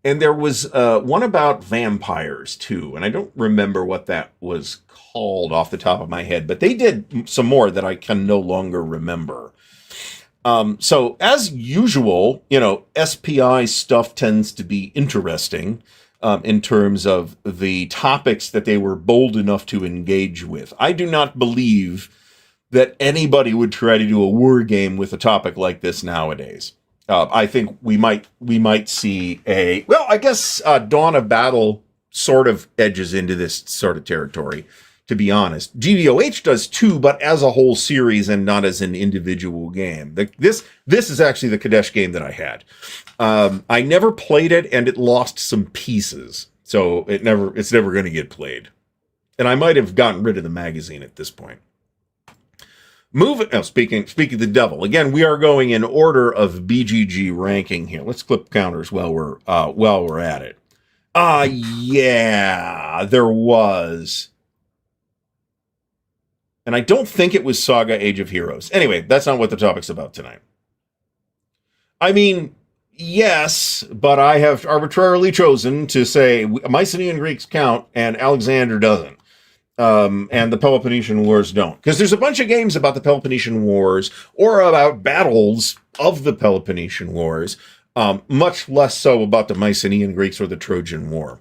and there was one about vampires, too. And I don't remember what that was called off the top of my head. But they did some more that I can no longer remember. So, as usual, SPI stuff tends to be interesting in terms of the topics that they were bold enough to engage with. I do not believe that anybody would try to do a war game with a topic like this nowadays. I think we might see I guess Dawn of Battle sort of edges into this sort of territory. to be honest. GVOH does too, but as a whole series and not as an individual game. This is actually the Kadesh game that I had. I never played it, and it lost some pieces, so it's never going to get played. And I might have gotten rid of the magazine at this point. Speaking of the devil, again, we are going in order of BGG ranking here. Let's clip counters while we're at it. Yeah, there was. And I don't think it was Saga Age of Heroes. Anyway, that's not what the topic's about tonight. I mean, yes, but I have arbitrarily chosen to say Mycenaean Greeks count and Alexander doesn't. And the Peloponnesian Wars don't. Because there's a bunch of games about the Peloponnesian Wars or about battles of the Peloponnesian Wars, much less so about the Mycenaean Greeks or the Trojan War.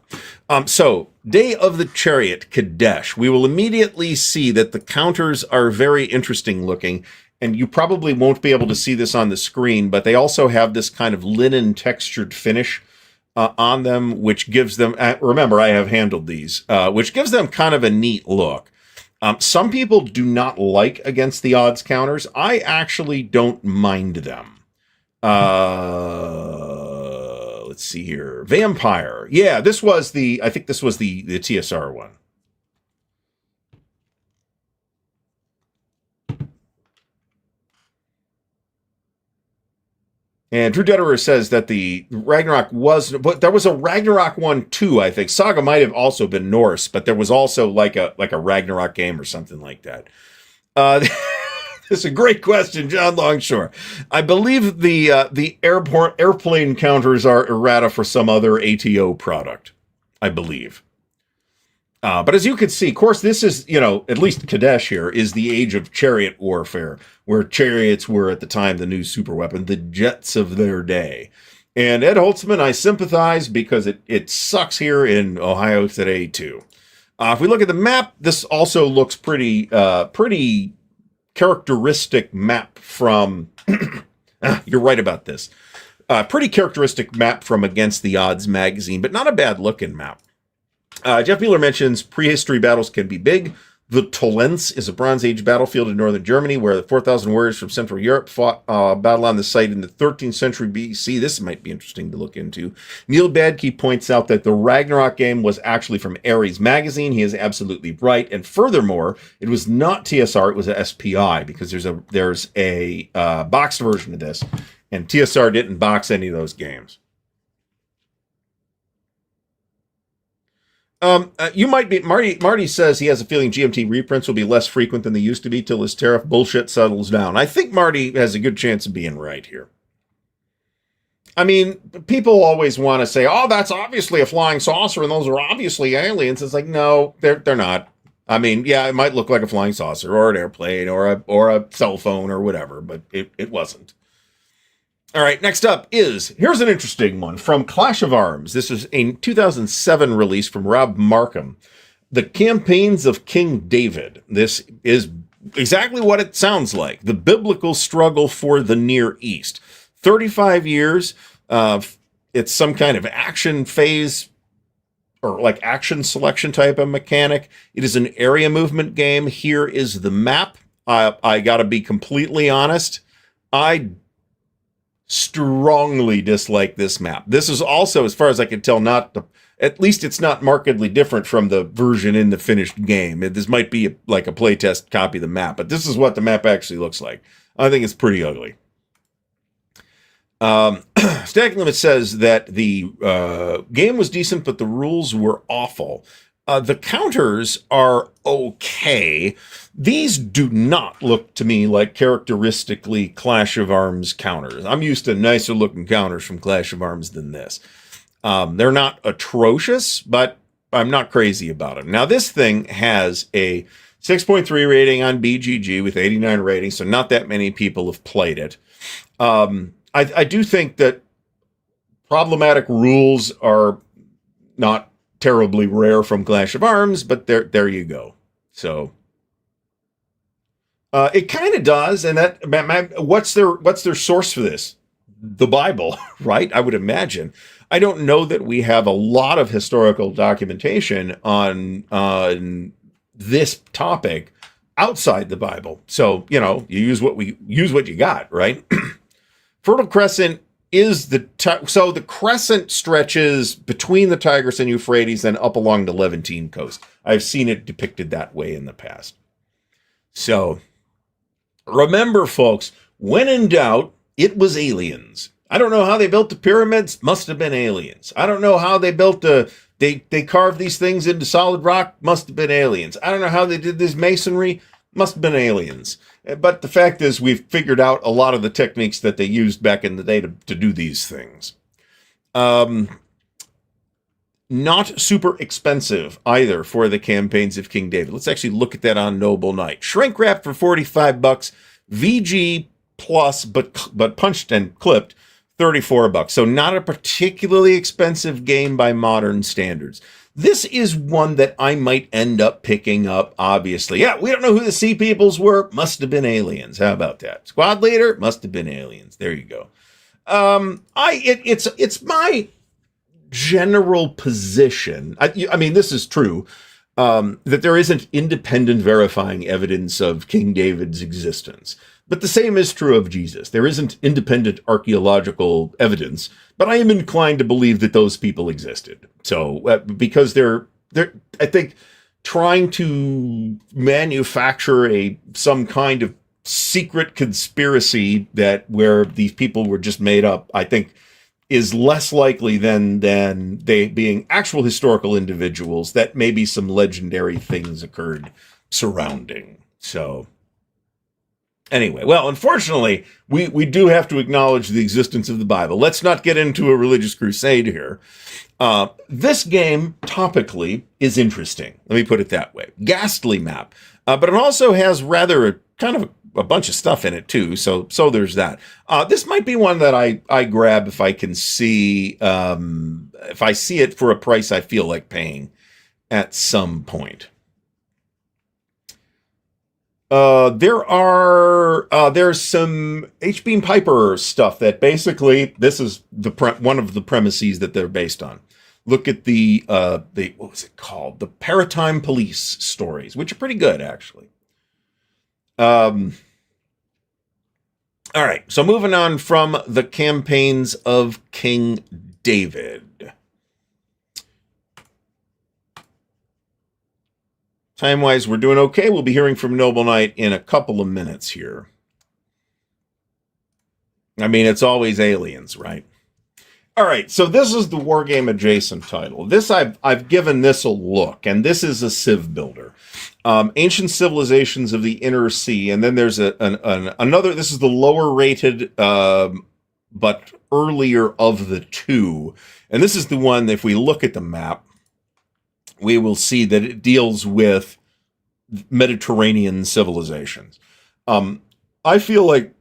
So, Day of the Chariot, Kadesh. We will immediately see that the counters are very interesting looking, and you probably won't be able to see this on the screen, but they also have this kind of linen textured finish on them, which gives them, remember, I have handled these, which gives them kind of a neat look. Some people do not like against the odds counters. I actually don't mind them. Let's see here. Vampire. Yeah, I think this was the TSR one. And Drew Detterer says that the Ragnarok but there was a Ragnarok one too, I think. Saga might have also been Norse, but there was also like a Ragnarok game or something like that. This is a great question, John Longshore. I believe the airplane counters are errata for some other ATO product, I believe. But as you can see, of course, this is, at least Kadesh here, is the age of chariot warfare, where chariots were at the time the new superweapon, the jets of their day. And Ed Holtzman, I sympathize because it sucks here in Ohio today, too. If we look at the map, this also looks pretty characteristic map from... you're right about this. Pretty characteristic map from Against the Odds magazine, but not a bad-looking map. Jeff Mueller mentions prehistory battles can be big. The Tolenz is a Bronze Age battlefield in northern Germany where the 4,000 warriors from Central Europe fought battle on the site in the 13th century BC. This might be interesting to look into. Neil Badke points out that the Ragnarok game was actually from Ares magazine. He is absolutely right. And furthermore, it was not TSR, it was a SPI because there's a boxed version of this. And TSR didn't box any of those games. You might be, Marty says he has a feeling GMT reprints will be less frequent than they used to be till this tariff bullshit settles down. I think Marty has a good chance of being right here. I mean, people always want to say, oh, that's obviously a flying saucer and those are obviously aliens. It's like, no, they're not. I mean, yeah, it might look like a flying saucer or an airplane or a cell phone or whatever, but it wasn't. All right, next up here's an interesting one from Clash of Arms. This is a 2007 release from Rob Markham. The Campaigns of King David. This is exactly what it sounds like. The biblical struggle for the Near East. 35 years. It's some kind of action phase or like action selection type of mechanic. It is an area movement game. Here is the map. I got to be completely honest. I strongly dislike this map. This is also, as far as I can tell, at least it's not markedly different from the version in the finished game. This might be like a playtest copy of the map, but this is what the map actually looks like. I think it's pretty ugly. Stack Limit says that the game was decent, but the rules were awful. The counters are okay. These do not look to me like characteristically Clash of Arms counters. I'm used to nicer looking counters from Clash of Arms than this. They're not atrocious, but I'm not crazy about them. Now, this thing has a 6.3 rating on BGG with 89 ratings, so not that many people have played it. I do think that problematic rules are not terribly rare from Clash of Arms, but there you go. So it kind of does, and what's their source for this? The Bible, right? I would imagine. I don't know that we have a lot of historical documentation on this topic outside the Bible. So, you know, you use what you got, right? Fertile Crescent is so the crescent stretches between the Tigris and Euphrates and up along the Levantine coast. I've seen it depicted that way in the past. So remember, folks, when in doubt, it was aliens. I don't know how they built the pyramids. Must have been aliens. I don't know how they built they carved these things into solid rock. Must have been aliens. I don't know how they did this masonry. Must have been aliens. But the fact is, we've figured out a lot of the techniques that they used back in the day to do these things. Not super expensive either for the campaigns of King David. Let's actually look at that on Noble Knight. Shrink wrap for $45. VG plus, but punched and clipped, $34. So not a particularly expensive game by modern standards. This is one that I might end up picking up, obviously. Yeah, we don't know who the Sea Peoples were. Must have been aliens. How about that? Squad leader? Must have been aliens. There you go. It's my general position. I mean, this is true, that there isn't independent verifying evidence of King David's existence. But the same is true of Jesus. There isn't independent archaeological evidence, but I am inclined to believe that those people existed. So, because they're, I think, trying to manufacture some kind of secret conspiracy where these people were just made up, I think, is less likely than they being actual historical individuals that maybe some legendary things occurred surrounding. So anyway, well, unfortunately, we do have to acknowledge the existence of the Bible. Let's not get into a religious crusade here. This game, topically, is interesting. Let me put it that way. Ghastly map. But it also has rather a bunch of stuff in it, too. So there's that. This might be one that I grab if I can see, if I see it for a price I feel like paying at some point. There's some H-Beam Piper stuff that basically, this is one of the premises that they're based on. Look at the what was it called? The Paratime Police stories, which are pretty good, actually. All right, so moving on from the campaigns of King David. Time-wise, we're doing okay. We'll be hearing from Noble Knight in a couple of minutes here. I mean, it's always aliens, right? All right, so this is the Wargame adjacent title. This I've given this a look, and this is a Civ builder. Ancient Civilizations of the Inner Sea, and then there's another. This is the lower rated, but earlier of the two, and this is the one. If we look at the map, we will see that it deals with Mediterranean civilizations. I feel like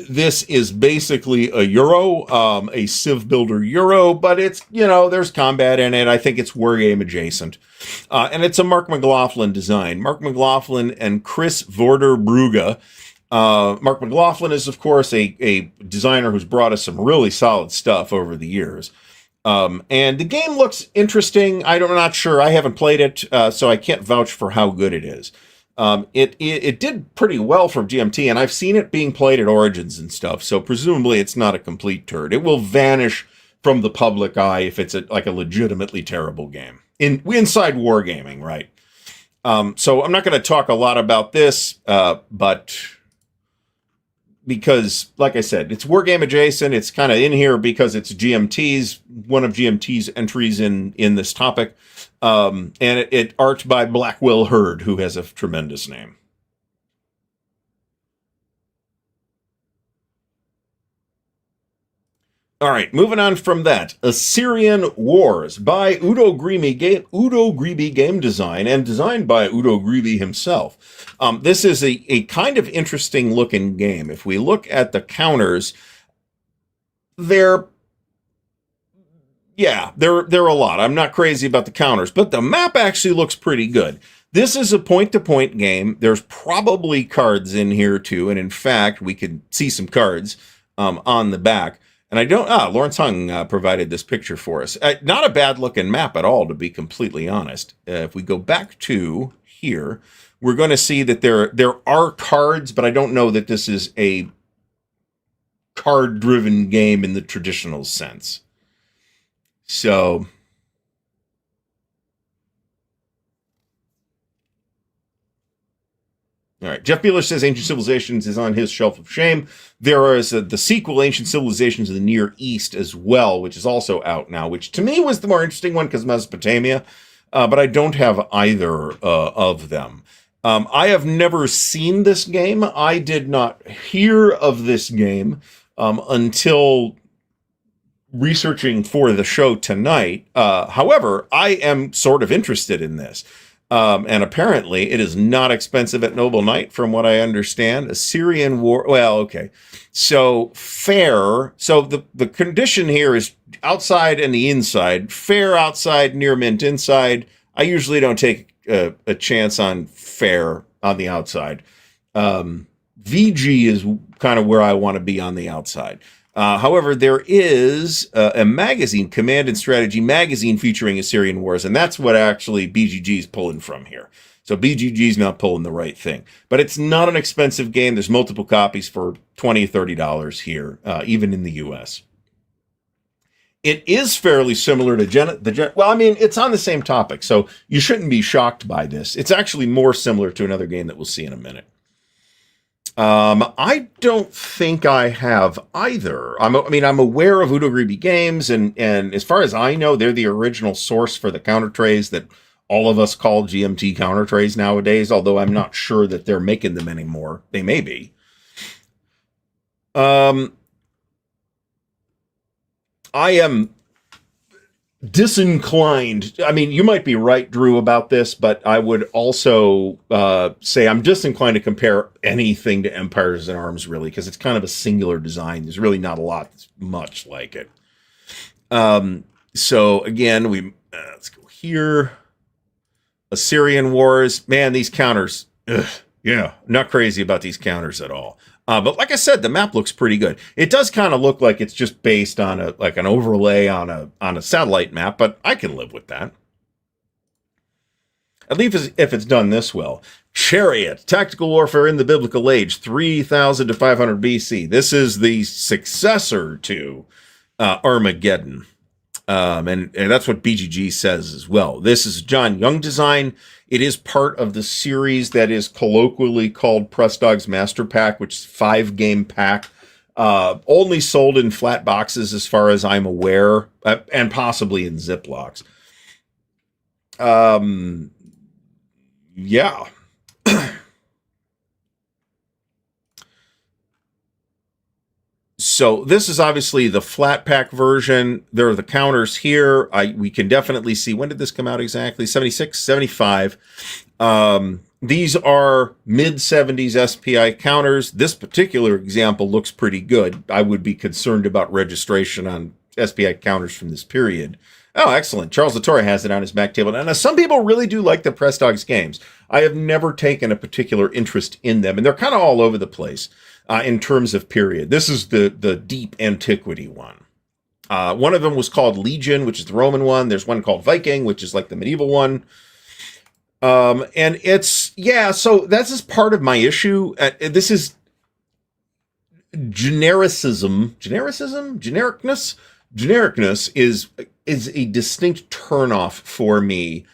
this is basically a Euro, a Civ Builder Euro, but it's, there's combat in it. I think it's Wargame adjacent. And it's a Mark McLaughlin design. Mark McLaughlin and Chris Vorder-Brugge. Mark McLaughlin is, of course, a designer who's brought us some really solid stuff over the years. And the game looks interesting. I'm not sure. I haven't played it, so I can't vouch for how good it is. It did pretty well for GMT, and I've seen it being played at Origins and stuff, so presumably it's not a complete turd. It will vanish from the public eye if it's a legitimately terrible game. Inside wargaming, right? So I'm not going to talk a lot about this, but because, like I said, it's Wargame adjacent. It's kind of in here because it's one of GMT's entries in this topic. And it art by Blackwell Hurd, who has a tremendous name. All right, moving on from that, Assyrian Wars by Udo Grebe Game Design, and designed by Udo Grebe himself. This is a kind of interesting looking game. If we look at the counters, they're a lot. I'm not crazy about the counters, but the map actually looks pretty good. This is a point-to-point game. There's probably cards in here too, and in fact, we could see some cards on the back. And Lawrence Hung provided this picture for us. Not a bad looking map at all, to be completely honest. If we go back to here, we're going to see that there are cards, but I don't know that this is a card-driven game in the traditional sense. So, all right. Jeff Beeler says Ancient Civilizations is on his shelf of shame. There is the sequel, Ancient Civilizations of the Near East, as well, which is also out now, which to me was the more interesting one because Mesopotamia, but I don't have either of them. I have never seen this game. I did not hear of this game until researching for the show tonight. However, I am sort of interested in this. And apparently it is not expensive at Noble Knight, from what I understand. Assyrian War. Well, okay. So fair. So the condition here is outside and the inside. Fair outside, near mint inside. I usually don't take a chance on fair on the outside. VG is kind of where I want to be on the outside. However, there is a magazine, Command and Strategy magazine, featuring Assyrian Wars, and that's what actually BGG is pulling from here. So BGG is not pulling the right thing. But it's not an expensive game. There's multiple copies for $20, $30 here, even in the US. It is fairly similar to well, I mean, it's on the same topic, so you shouldn't be shocked by this. It's actually more similar to another game that we'll see in a minute. I don't think I have either. I'm aware of Udogribi Games, and as far as I know, they're the original source for the counter trays that all of us call GMT counter trays nowadays, although I'm not sure that they're making them anymore. They may be. I am disinclined. I mean, you might be right, Drew, about this, but I would also say I'm disinclined to compare anything to Empires in Arms, really, because it's kind of a singular design. There's really not a lot that's much like it. So again, let's go here. Assyrian Wars. Man, these counters. Yeah, not crazy about these counters at all. But like I said, the map looks pretty good. It does kind of look like it's just based on an overlay on a satellite map, but I can live with that. At least if it's done this well. Chariot, Tactical Warfare in the Biblical Age, 3000 to 500 BC. This is the successor to Armageddon. And that's what BGG says as well. This is John Young design. It is part of the series that is colloquially called Press Dog's Master Pack, which is a 5-game pack. Only sold in flat boxes as far as I'm aware, and possibly in Ziplocs. Yeah. So this is obviously the flat pack version. There are the counters here. We can definitely see, when did this come out exactly? 76, 75. These are mid-70s SPI counters. This particular example looks pretty good. I would be concerned about registration on SPI counters from this period. Oh, excellent. Charles Latore has it on his back table. Now, some people really do like the Press Dogs games. I have never taken a particular interest in them, and they're kind of all over the place. In terms of period. This is the deep antiquity one. One of them was called Legion, which is the Roman one. There's one called Viking, which is like the medieval one. And it's, yeah, so that's just part of my issue. This is genericness is a distinct turnoff for me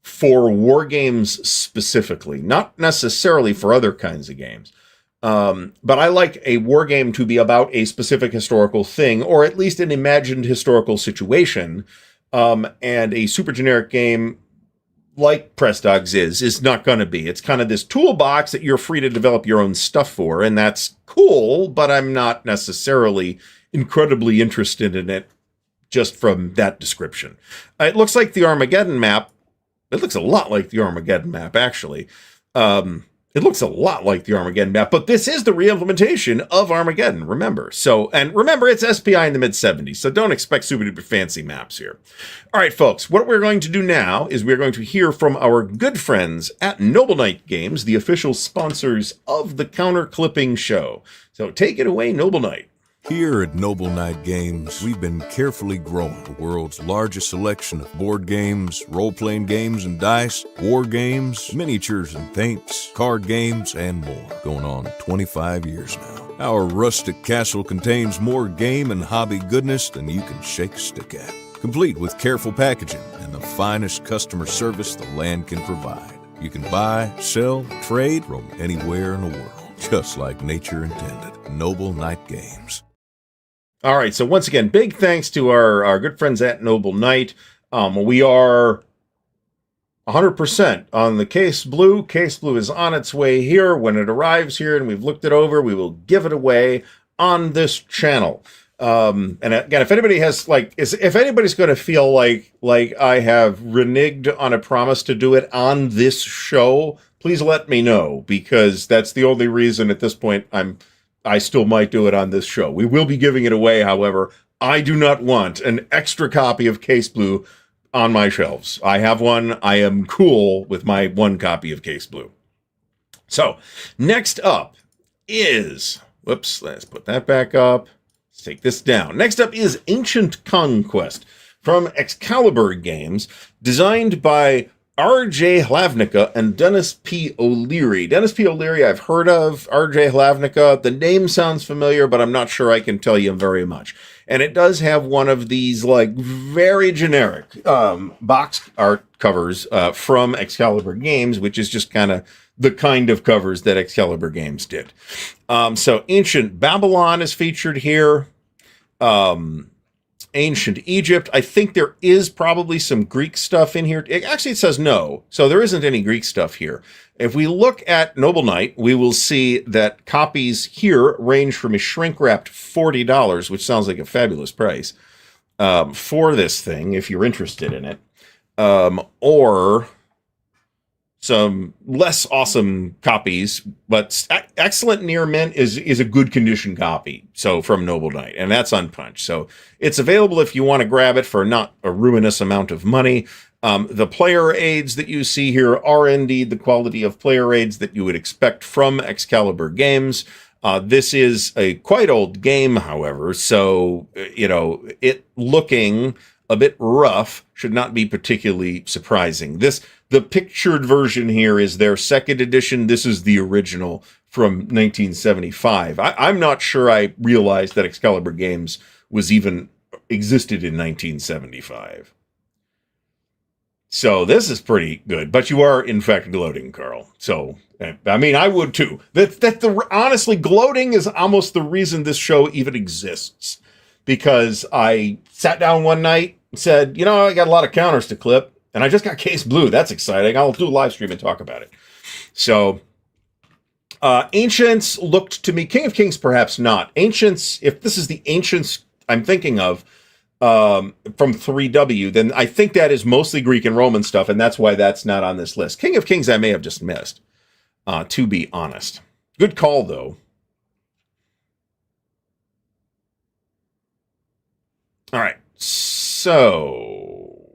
for war games specifically, not necessarily for other kinds of games. But I like a war game to be about a specific historical thing, or at least an imagined historical situation. And a super generic game like Press Dogs is not going to be. It's kind of this toolbox that you're free to develop your own stuff for, and that's cool, but I'm not necessarily incredibly interested in it just from that description. It looks like the Armageddon map. It looks a lot like the Armageddon map, actually. It looks a lot like the Armageddon map, but this is the re-implementation of Armageddon, remember. And remember, it's SPI in the mid-70s, so don't expect super duper fancy maps here. All right, folks, what we're going to do now is we're going to hear from our good friends at Noble Knight Games, the official sponsors of the Counter Clipping Show. So take it away, Noble Knight. Here at Noble Knight Games, we've been carefully growing the world's largest selection of board games, role-playing games and dice, war games, miniatures and paints, card games, and more. Going on 25 years now. Our rustic castle contains more game and hobby goodness than you can shake a stick at. Complete with careful packaging and the finest customer service the land can provide. You can buy, sell, trade from anywhere in the world, just like nature intended. Noble Knight Games. All right, so once again, big thanks to our good friends at Noble Knight. We are 100% on the Case Blue. Case Blue is on its way here. When it arrives here and we've looked it over, we will give it away on this channel. And again, if anybody has if anybody's going to feel like I have reneged on a promise to do it on this show, please let me know, because that's the only reason at this point I still might do it on this show. We will be giving it away, however. I do not want an extra copy of Case Blue on my shelves. I have one. I am cool with my one copy of Case Blue. So, next up is... Whoops, let's put that back up. Let's take this down. Next up is Ancient Conquest from Excalibur Games, designed by R.J. Hlavnica and Dennis P. O'Leary. Dennis P. O'Leary I've heard of. R.J. Hlavnica, the name sounds familiar, but I'm not sure I can tell you very much. And it does have one of these, very generic box art covers from Excalibur Games, which is just kind of covers that Excalibur Games did. So Ancient Babylon is featured here. Ancient Egypt. I think there is probably some Greek stuff in here. It says no, so there isn't any Greek stuff here. If we look at Noble Knight, we will see that copies here range from a shrink-wrapped $40, which sounds like a fabulous price, for this thing, if you're interested in it, or some less awesome copies, but excellent near mint is a good condition copy. So from Noble Knight, and that's unpunched. So it's available if you want to grab it for not a ruinous amount of money. The player aids that you see here are indeed the quality of player aids that you would expect from Excalibur Games. This is a quite old game, however, so, it looking a bit rough should not be particularly surprising. The pictured version here is their second edition. This is the original from 1975. I'm not sure I realized that Excalibur Games was even existed in 1975. So this is pretty good, but you are in fact gloating, Carl. So, I mean, I would too. Honestly, gloating is almost the reason this show even exists. Because I sat down one night and said, I got a lot of counters to clip, and I just got Case Blue. That's exciting. I'll do a live stream and talk about it. So, Ancients looked to me, King of Kings perhaps not. Ancients, if this is the Ancients I'm thinking of from 3W, then I think that is mostly Greek and Roman stuff, and that's why that's not on this list. King of Kings I may have just missed, to be honest. Good call, though. All right, so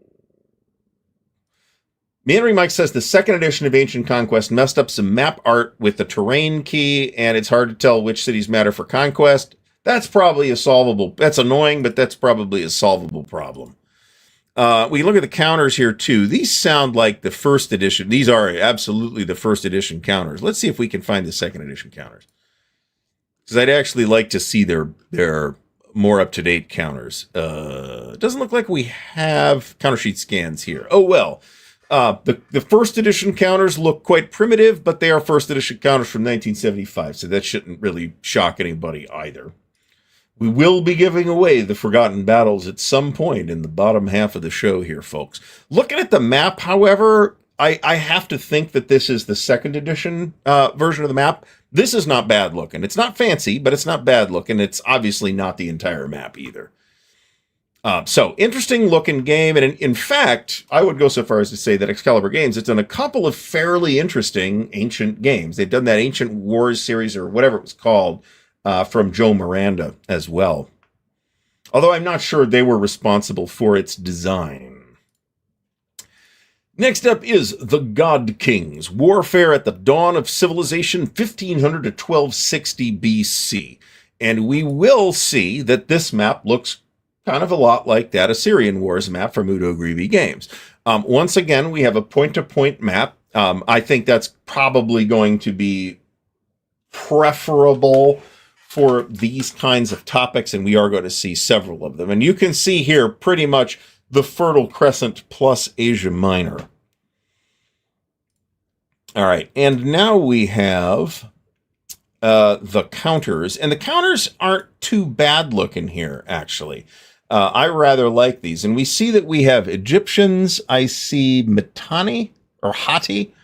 Meandering Mike says the second edition of Ancient Conquest messed up some map art with the terrain key, and it's hard to tell which cities matter for conquest. That's probably that's annoying, but that's probably a solvable problem. We look at the counters here, too. These sound like the first edition. These are absolutely the first edition counters. Let's see if we can find the second edition counters. Because I'd actually like to see their more up-to-date counters. It doesn't look like we have counter sheet scans here. Oh, well. The first edition counters look quite primitive, but they are first edition counters from 1975, so that shouldn't really shock anybody either. We will be giving away the Forgotten Battles at some point in the bottom half of the show here, folks. Looking at the map, however, I have to think that this is the second edition version of the map. This is not bad looking. It's not fancy, but it's not bad looking. It's obviously not the entire map either. So, interesting looking game. And in fact, I would go so far as to say that Excalibur Games has done a couple of fairly interesting ancient games. They've done that Ancient Wars series or whatever it was called from Joe Miranda as well. Although I'm not sure they were responsible for its design. Next up is The God Kings, Warfare at the Dawn of Civilization, 1500 to 1260 BC. And we will see that this map looks kind of a lot like that Assyrian Wars map from Udo Grebe Games. Once again, we have a point-to-point map. I think that's probably going to be preferable for these kinds of topics, and we are going to see several of them. And you can see here pretty much the Fertile Crescent plus Asia Minor. All right, and now we have the counters, and the counters aren't too bad looking here, actually. I rather like these, and we see that we have Egyptians. I see Mitanni or Hatti,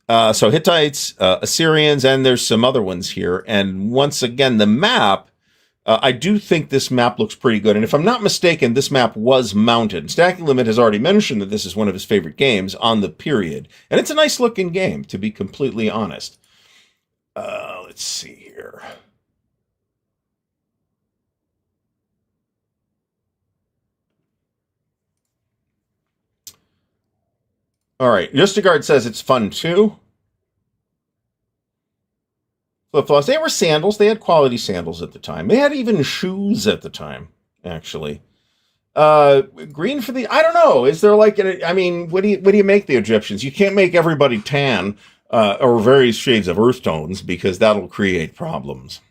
so Hittites, Assyrians, and there's some other ones here. And once again, the map, I do think this map looks pretty good. And if I'm not mistaken, this map was mounted. Stacking Limit has already mentioned that this is one of his favorite games on the period, and it's a nice looking game, to be completely honest. Let's see here. All right, Justagard says it's fun too. Flip-flops. They were sandals. They had quality sandals at the time. They had even shoes at the time, actually. Green for the... I don't know. Is there like... I mean, what do you make the Egyptians? You can't make everybody tan or various shades of earth tones because that'll create problems.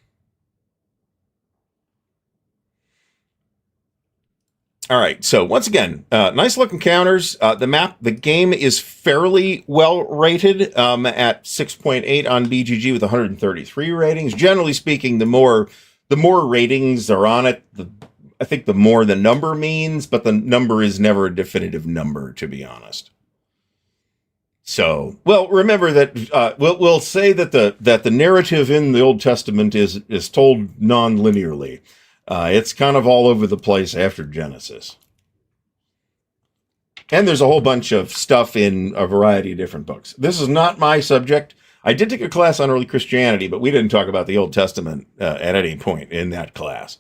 All right, so once again, nice looking counters. The game is fairly well rated at 6.8 on BGG with 133 ratings. Generally speaking, the more ratings are on it, I think the more the number means, but the number is never a definitive number, to be honest. So, well, remember that we'll say that the narrative in the Old Testament is told non-linearly. It's kind of all over the place after Genesis. And there's a whole bunch of stuff in a variety of different books. This is not my subject. I did take a class on early Christianity, but we didn't talk about the Old Testament at any point in that class.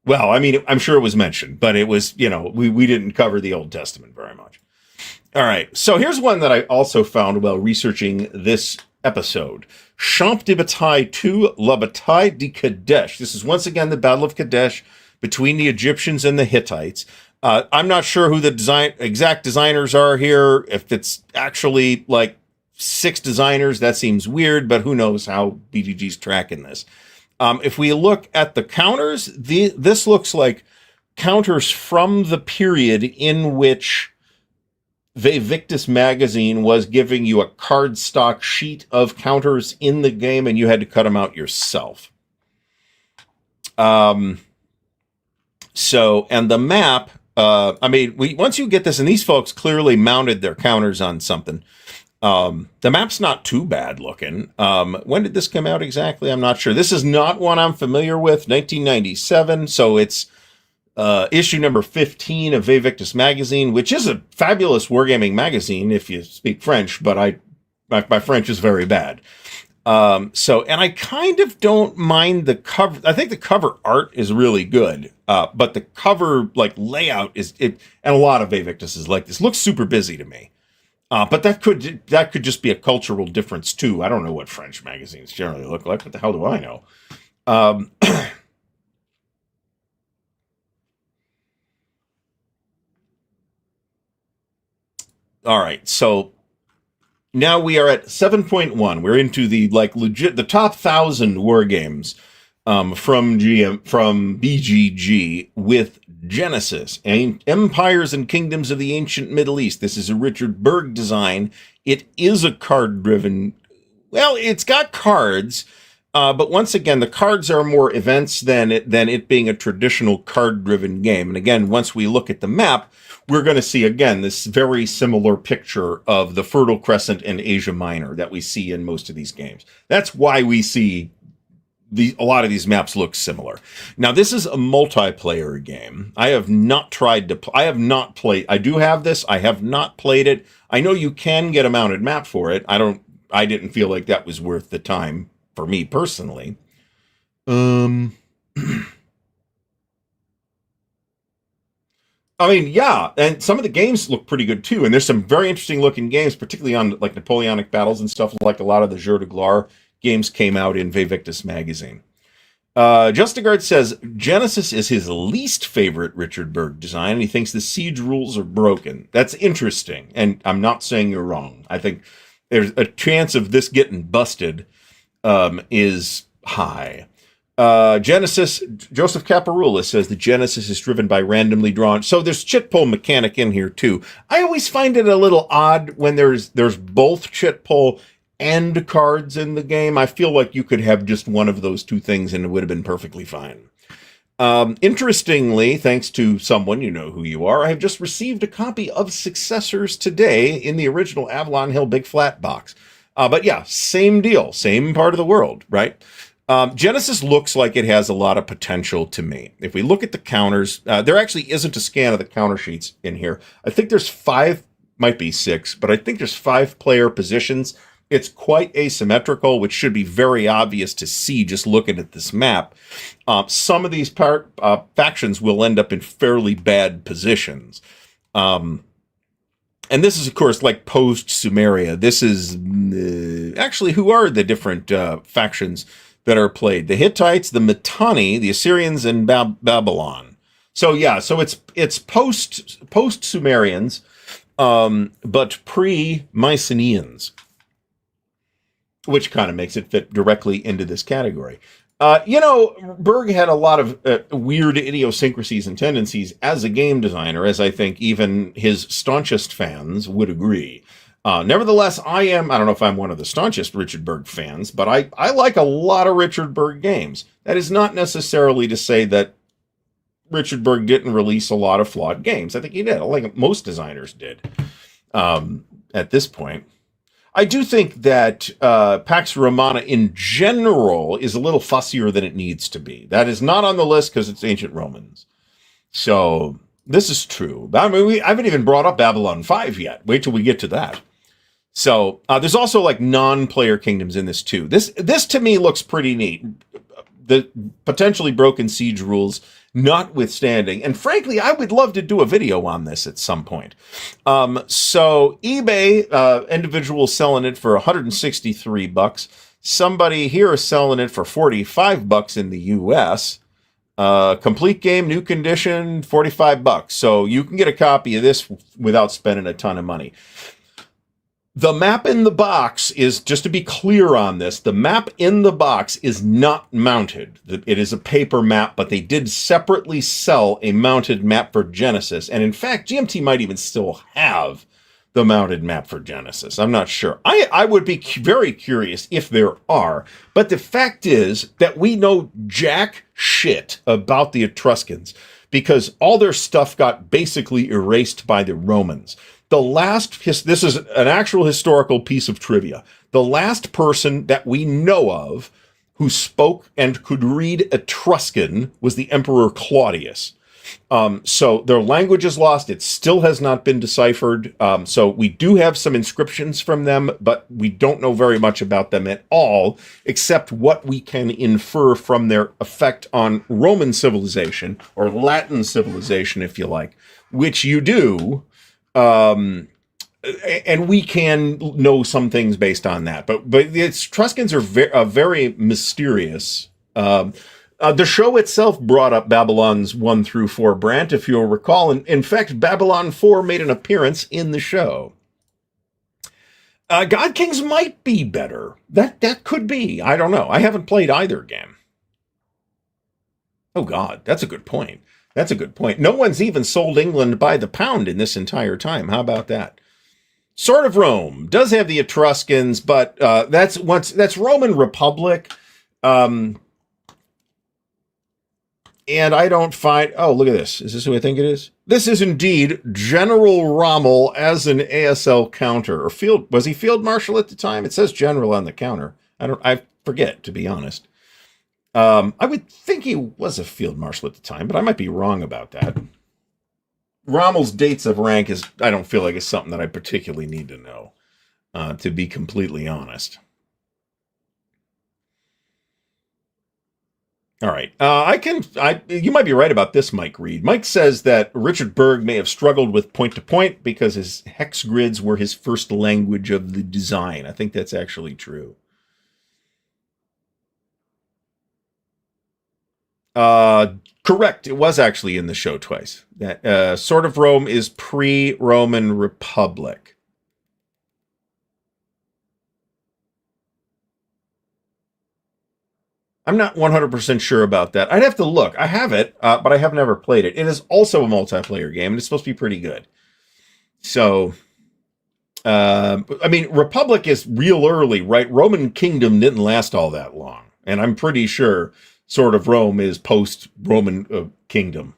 Well, I mean, I'm sure it was mentioned, but it was, we didn't cover the Old Testament very much. All right, so here's one that I also found while researching this episode. Champ de Bataille 2, La Bataille de Kadesh. This is once again the Battle of Kadesh between the Egyptians and the Hittites. I'm not sure who the exact designers are here. If it's actually like 6 designers, that seems weird, but who knows how BGG's tracking this. If we look at the counters, this looks like counters from the period in which Victus magazine was giving you a cardstock sheet of counters in the game, and you had to cut them out yourself. And the map, once you get this, and these folks clearly mounted their counters on something. The map's not too bad looking. When did this come out exactly? I'm not sure. This is not one I'm familiar with. 1997, so it's issue number 15 of Victus magazine, which is a fabulous wargaming magazine if you speak French, but my French is very bad. And I kind of don't mind the cover. I think the cover art is really good, but the cover layout and a lot of Victus is like this. Looks super busy to me. But that could just be a cultural difference too. I don't know what French magazines generally look like. What the hell do I know? All right, so now we are at 7.1. We're into the the top 1,000 war games from BGG with Genesis and Empires and Kingdoms of the Ancient Middle East. This is a Richard Berg design. It is a card-driven. Well, it's got cards, but once again, the cards are more events than it being a traditional card-driven game. And again, once we look at the map, we're going to see, again, this very similar picture of the Fertile Crescent and Asia Minor that we see in most of these games. That's why we see a lot of these maps look similar. Now, this is a multiplayer game. I have not tried to... I have not played... I do have this. I have not played it. I know you can get a mounted map for it. I didn't feel like that was worth the time for me personally. I mean, yeah, and some of the games look pretty good too, and there's some very interesting looking games, particularly on Napoleonic battles and stuff. Like a lot of the Jeux de Gloire games came out in Victus magazine. Justigard says Genesis is his least favorite Richard Berg design, and he thinks the siege rules are broken. That's interesting, and I'm not saying you're wrong. I think there's a chance of this getting busted is high. Genesis, Joseph Caparula says the Genesis is driven by randomly drawn. So there's chit pull mechanic in here too. I always find it a little odd when there's both chit pull and cards in the game. I feel like you could have just one of those two things and it would have been perfectly fine. Interestingly, thanks to someone, you know who you are, I have just received a copy of Successors today in the original Avalon Hill Big Flat box. But yeah, same deal, same part of the world, right? Genesis looks like it has a lot of potential to me. If we look at the counters, there actually isn't a scan of the counter sheets in here. I think there's 5, might be 6, but I think there's 5 player positions. It's quite asymmetrical, which should be very obvious to see just looking at this map. Some of these factions will end up in fairly bad positions. And this is, of course, like post-Sumeria. This is actually, who are the different factions that are played? The Hittites, the Mitanni, the Assyrians, and Babylon. So yeah, so it's post-Sumerians, but pre-Mycenaeans, which kind of makes it fit directly into this category. Berg had a lot of weird idiosyncrasies and tendencies as a game designer, as I think even his staunchest fans would agree. Nevertheless, I don't know if I'm one of the staunchest Richard Berg fans, but I like a lot of Richard Berg games. That is not necessarily to say that Richard Berg didn't release a lot of flawed games. I think he did, like most designers did at this point. I do think that Pax Romana in general is a little fussier than it needs to be. That is not on the list because it's ancient Romans. So this is true. I mean, I haven't even brought up Babylon 5 yet. Wait till we get to that. So there's also like non-player kingdoms in this too. This to me looks pretty neat. The potentially broken siege rules notwithstanding. And frankly, I would love to do a video on this at some point. So eBay, individual selling it for $163. Somebody here is selling it for $45 in the US. Complete game, new condition, $45. So you can get a copy of this without spending a ton of money. The map in the box is, just to be clear on this, the map in the box is not mounted. It is a paper map, but they did separately sell a mounted map for Genesis. And in fact, GMT might even still have the mounted map for Genesis. I'm not sure. I would be very curious if there are. But the fact is that we know jack shit about the Etruscans because all their stuff got basically erased by the Romans. This is an actual historical piece of trivia. The last person that we know of who spoke and could read Etruscan was the Emperor Claudius. So their language is lost. It still has not been deciphered. So we do have some inscriptions from them, but we don't know very much about them at all, except what we can infer from their effect on Roman civilization, or Latin civilization, if you like, which you do. And we can know some things based on that, but the Etruscans are very mysterious. The show itself brought up Babylon's 1 through 4 Brant, if you'll recall. And in fact, Babylon 4 made an appearance in the show. God Kings might be better. That could be. I don't know. I haven't played either game. Oh God, that's a good point. That's a good point. No one's even sold England by the pound in this entire time. How about that? Sword of Rome does have the Etruscans, but that's Roman Republic. And I don't find... Oh, look at this. Is this who I think it is? This is indeed General Rommel as an ASL counter. Or was he Field Marshal at the time? It says General on the counter. I forget, to be honest. I would think he was a Field Marshal at the time, but I might be wrong about that. Rommel's dates of rank I don't feel like it's something that I particularly need to know, to be completely honest. All right. You might be right about this, Mike Reed. Mike says that Richard Berg may have struggled with point-to-point because his hex grids were his first language of the design. I think that's actually true. Correct. It was actually in the show twice. That Sword of Rome is pre-Roman Republic. I'm not 100% sure about that. I'd have to look. I have it, but I have never played it. It is also a multiplayer game, and it's supposed to be pretty good. So, I mean, Republic is real early, right? Roman Kingdom didn't last all that long. And I'm pretty sure Sword of Rome is post-Roman Kingdom.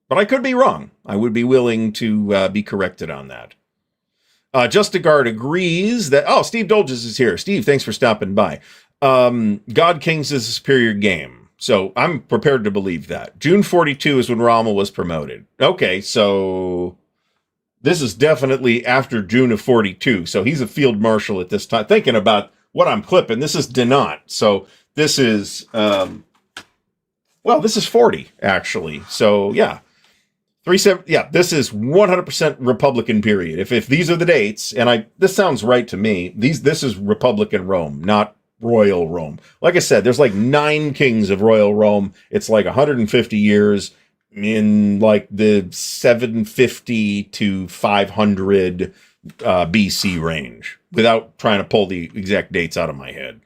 But I could be wrong. I would be willing to be corrected on that. Justiguard agrees that... Oh, Steve Dolges is here. Steve, thanks for stopping by. God Kings is a superior game. So I'm prepared to believe that. June 42 is when Rommel was promoted. Okay, so... This is definitely after June of 42. So he's a field marshal at this time. Thinking about what I'm clipping. This is Dinant. So this is... well, this is 40, actually. So, yeah. This is 100% Republican period. If these are the dates, and this sounds right to me, this is Republican Rome, not Royal Rome. Like I said, there's like 9 kings of Royal Rome. It's like 150 years in like the 750 to 500 BC range, without trying to pull the exact dates out of my head.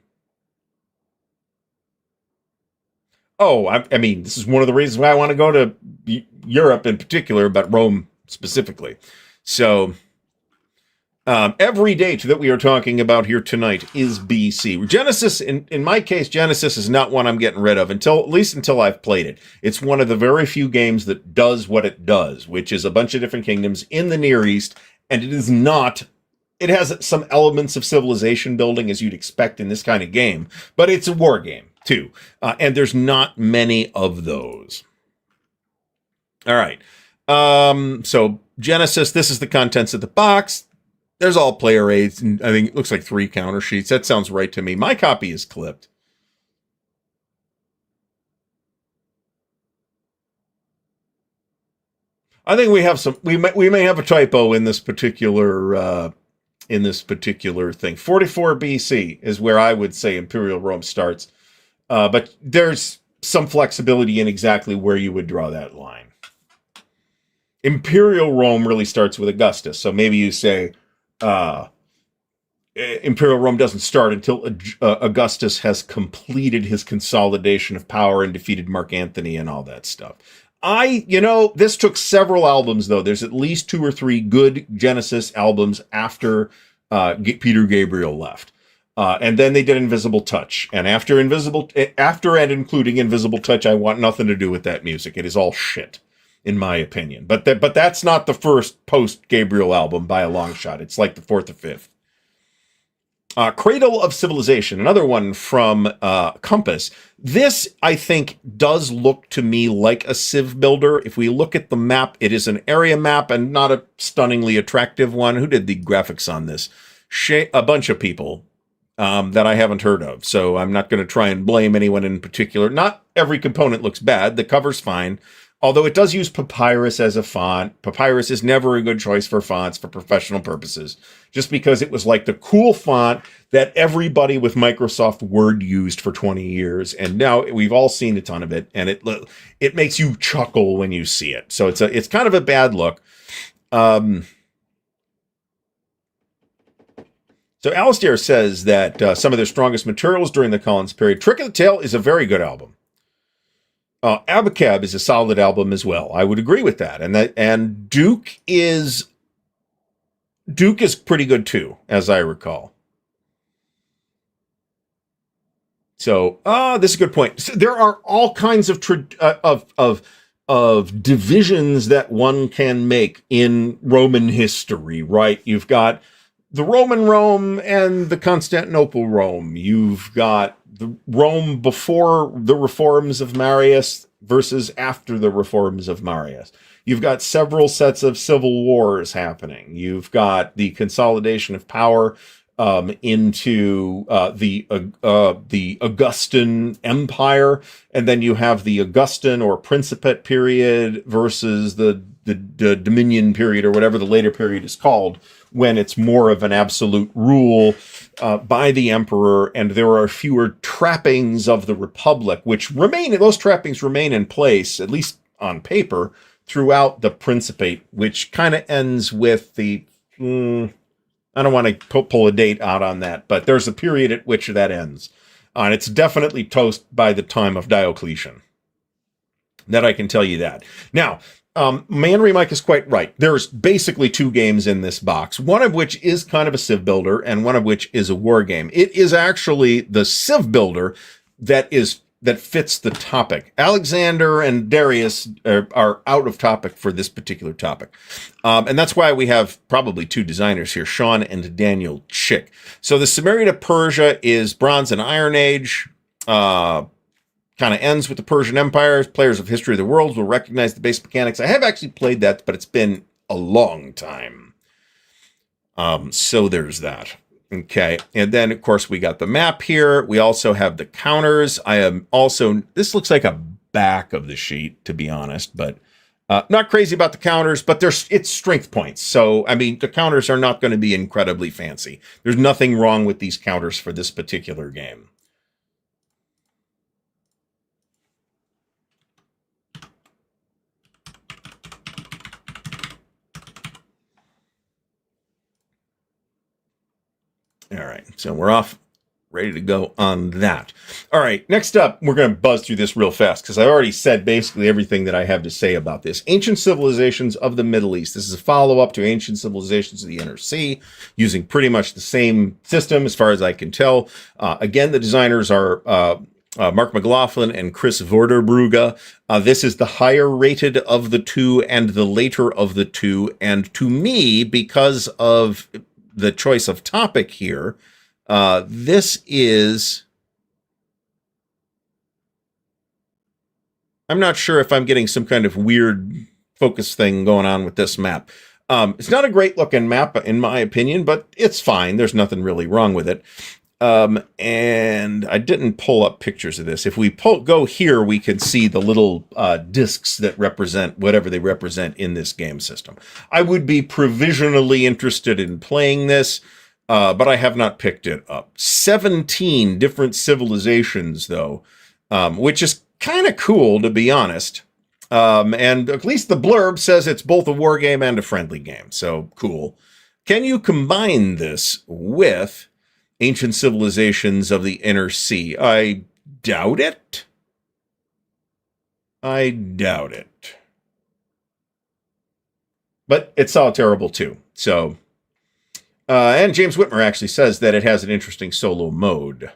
Oh, I mean, this is one of the reasons why I want to go to Europe in particular, but Rome specifically. So, every date that we are talking about here tonight is BC. Genesis, in my case, Genesis is not one I'm getting rid of, at least until I've played it. It's one of the very few games that does what it does, which is a bunch of different kingdoms in the Near East, and it has some elements of civilization building, as you'd expect in this kind of game, but it's a war game, too. And there's not many of those. All right. So Genesis, this is the contents of the box. There's all player aids, and I think it looks like 3 counter sheets. That sounds right to me. My copy is clipped. I think we have we may have a typo in this particular thing. 44 BC is where I would say Imperial Rome starts. But there's some flexibility in exactly where you would draw that line. Imperial Rome really starts with Augustus. So maybe you say Imperial Rome doesn't start until Augustus has completed his consolidation of power and defeated Mark Antony and all that stuff. This took several albums, though. There's at least 2 or 3 good Genesis albums after Peter Gabriel left. And then they did Invisible Touch. And after and including Invisible Touch, I want nothing to do with that music. It is all shit, in my opinion. But that's not the first post-Gabriel album by a long shot. It's like the 4th or 5th. Cradle of Civilization, another one from Compass. This, I think, does look to me like a Civ builder. If we look at the map, it is an area map and not a stunningly attractive one. Who did the graphics on this? A bunch of people that I haven't heard of. So I'm not going to try and blame anyone in particular. Not every component looks bad. The cover's fine. Although it does use Papyrus as a font. Papyrus is never a good choice for fonts for professional purposes, just because it was like the cool font that everybody with Microsoft Word used for 20 years. And now we've all seen a ton of it, and it makes you chuckle when you see it. So it's kind of a bad look. So Alistair says that some of their strongest materials during the Collins period. Trick of the Tail is a very good album. Abacab is a solid album as well. I would agree with that. And Duke is pretty good too, as I recall. So, this is a good point. So there are all kinds of divisions that one can make in Roman history, right? You've got the Roman Rome and the Constantinople Rome. You've got the Rome before the reforms of Marius versus after the reforms of Marius. You've got several sets of civil wars happening. You've got the consolidation of power into the Augustan Empire, and then you have the Augustan or Principate period versus the Dominion period, or whatever the later period is called, when it's more of an absolute rule by the emperor, and there are fewer trappings of the republic, which remain, those trappings remain in place, at least on paper, throughout the Principate, which kind of ends with the, I don't want to pull a date out on that, but there's a period at which that ends. And it's definitely toast by the time of Diocletian. That I can tell you that. Now, Manry Mike is quite right. There's basically two games in this box, one of which is kind of a civ builder and one of which is a war game. It is actually the civ builder that fits the topic. Alexander and Darius are out of topic for this particular topic. And that's why we have probably two designers here, Sean and Daniel Chick. So the Sumerian of Persia is Bronze and Iron Age. Kind of ends with the Persian Empire. Players of History of the World will recognize the base mechanics. I have actually played that, but it's been a long time. So there's that. Okay, and then, of course, we got the map here. We also have the counters. This looks like a back of the sheet, to be honest, but not crazy about the counters, but it's strength points. So, I mean, the counters are not going to be incredibly fancy. There's nothing wrong with these counters for this particular game. All right, so we're off, ready to go on that. All right, next up, we're going to buzz through this real fast because I already said basically everything that I have to say about this. Ancient Civilizations of the Middle East. This is a follow-up to Ancient Civilizations of the Inner Sea, using pretty much the same system as far as I can tell. Again, the designers are Mark McLaughlin and Chris Vorderbrugge. This is the higher rated of the two and the later of the two, and to me, because of the choice of topic here, this is, I'm not sure if I'm getting some kind of weird focus thing going on with this map. It's not a great looking map in my opinion, but it's fine. There's nothing really wrong with it. And I didn't pull up pictures of this. If we go here, we can see the little discs that represent whatever they represent in this game system. I would be provisionally interested in playing this, but I have not picked it up. 17 different civilizations, though, which is kind of cool, to be honest. And at least the blurb says it's both a war game and a friendly game, so cool. Can you combine this with Ancient Civilizations of the Inner Sea? I doubt it. I doubt it. But it's all terrible too. So, and James Whitmer actually says that it has an interesting solo mode.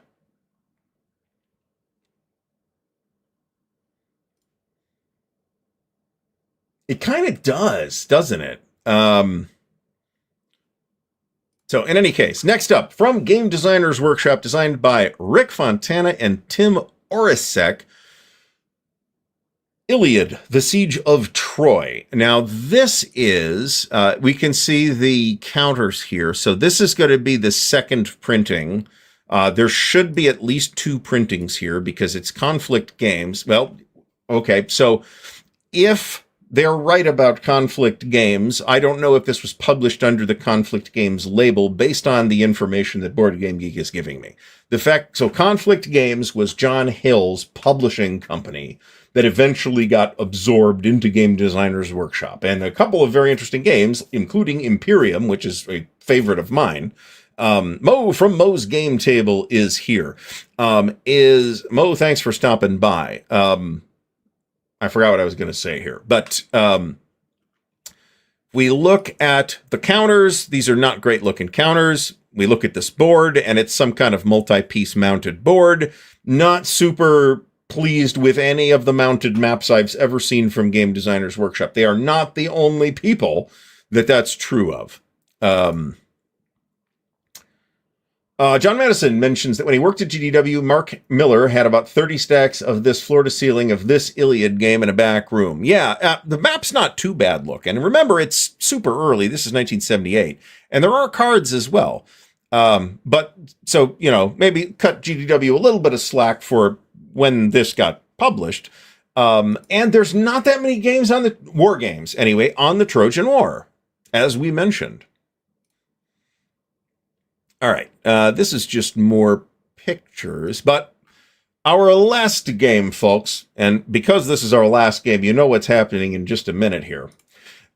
It kind of does, doesn't it? So in any case, next up, from Game Designers Workshop, designed by Rick Fontana and Tim Orisek, Iliad, The Siege of Troy. Now this is, we can see the counters here. So this is going to be the second printing. There should be at least two printings here because it's conflict games. Well, okay, so if they're right about conflict games, I don't know if this was published under the conflict games label based on the information that Board Game Geek is giving me. So conflict games was John Hill's publishing company that eventually got absorbed into Game Designers Workshop. And a couple of very interesting games, including Imperium, which is a favorite of mine. Mo from Mo's Game Table is here. Mo, thanks for stopping by. I forgot what I was going to say here, but we look at the counters. These are not great looking counters. We look at this board, and it's some kind of multi-piece mounted board. Not super pleased with any of the mounted maps I've ever seen from Game Designers Workshop. They are not the only people that that's true of. John Madison mentions that when he worked at GDW, Mark Miller had about 30 stacks of this floor to ceiling of this Iliad game in a back room. Yeah, the map's not too bad looking. And remember, it's super early. This is 1978. And there are cards as well. But so, you know, maybe cut GDW a little bit of slack for when this got published. And there's not that many games on the war games, anyway, on the Trojan War, as we mentioned. All right. This is just more pictures, but our last game, folks, and because this is our last game, you know what's happening in just a minute here.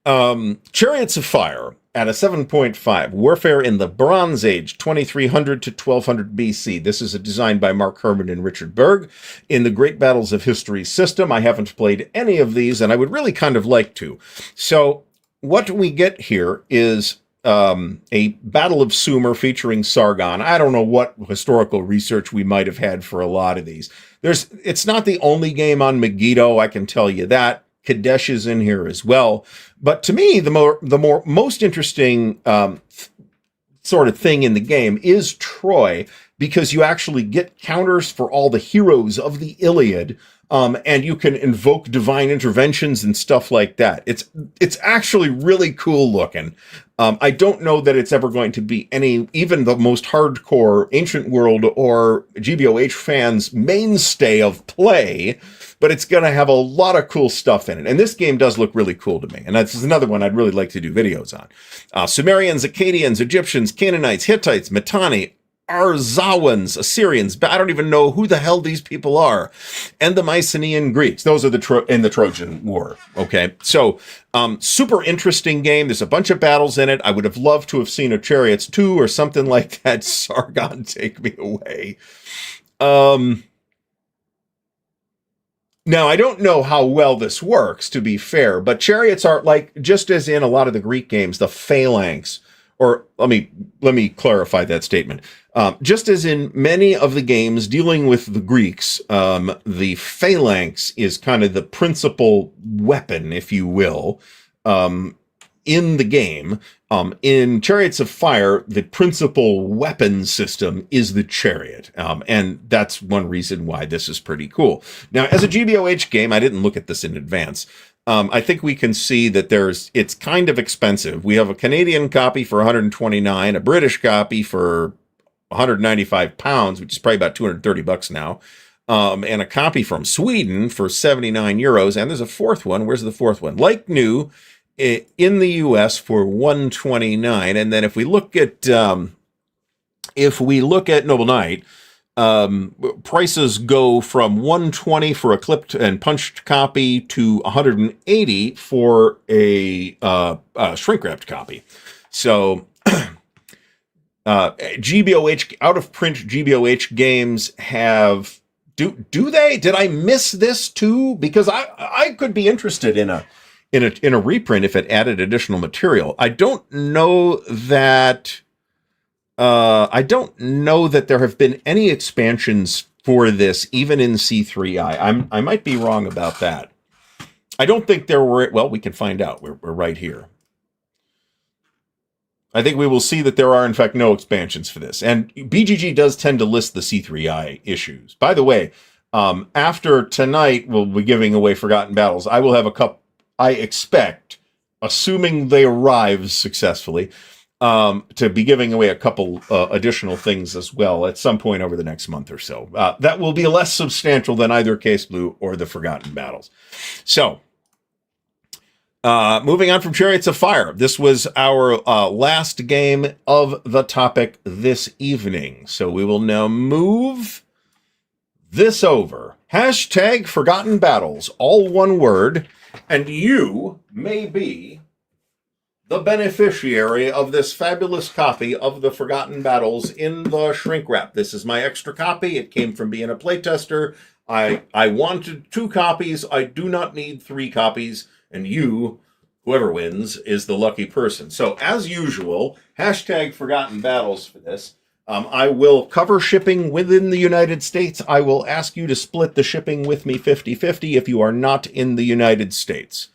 Chariots of Fire at a 7.5. Warfare in the Bronze Age, 2300 to 1200 BC. This is a design by Mark Herman and Richard Berg in the Great Battles of History system. I haven't played any of these, and I would really kind of like to. So what we get here is a Battle of Sumer featuring Sargon. I don't know what historical research we might have had for a lot of these. It's not the only game on Megiddo, I can tell you that. Kadesh is in here as well. But to me, the most interesting sort of thing in the game is Troy, because you actually get counters for all the heroes of the Iliad, and you can invoke divine interventions and stuff like that. It's actually really cool looking. I don't know that it's ever going to be even the most hardcore Ancient World or GBOH fans' mainstay of play, but it's going to have a lot of cool stuff in it. And this game does look really cool to me. And this is another one I'd really like to do videos on. Sumerians, Akkadians, Egyptians, Canaanites, Hittites, Mitanni, Arzawans, Assyrians, I don't even know who the hell these people are, and the Mycenaean Greeks. Those are in the Trojan War. Okay, so super interesting game. There's a bunch of battles in it. I would have loved to have seen a Chariots 2 or something like that. Sargon, take me away. Now, I don't know how well this works, to be fair, but chariots are like, just as in a lot of the Greek games, the phalanx, or let me clarify that statement. Just as in many of the games dealing with the Greeks, the phalanx is kind of the principal weapon, if you will, in the game. In Chariots of Fire, the principal weapon system is the chariot. And that's one reason why this is pretty cool. Now, as a GBOH game, I didn't look at this in advance. I think we can see that it's kind of expensive. We have a Canadian copy for 129, a British copy for 195 pounds, which is probably about 230 bucks now. And a copy from Sweden for 79 euros. And there's a fourth one. Where's the fourth one? Like new, in the US for 129. And then if we look at Noble Knight, prices go from 120 for a clipped and punched copy to 180 for a shrink wrapped copy. So GBOH, out of print GBOH games have, do they? Did I miss this too? Because I could be interested in a reprint if it added additional material. I don't know that there have been any expansions for this, even in C3I. I might be wrong about that. I don't think there were. Well, we can find out. We're right here. I think we will see that there are, in fact, no expansions for this. And BGG does tend to list the C3I issues. By the way, after tonight, we'll be giving away Forgotten Battles. I will have a couple. I expect, assuming they arrive successfully, to be giving away a couple additional things as well at some point over the next month or so. That will be less substantial than either Case Blue or the Forgotten Battles. So, moving on from Chariots of Fire, this was our last game of the topic this evening. So we will now move this over. Hashtag Forgotten Battles, all one word. And you may be the beneficiary of this fabulous copy of the Forgotten Battles in the shrink wrap. This is my extra copy. It came from being a playtester. I wanted 2 copies. I do not need 3 copies. And you, whoever wins, is the lucky person. So as usual, hashtag Forgotten Battles for this. I will cover shipping within the United States. I will ask you to split the shipping with me 50-50 if you are not in the United States.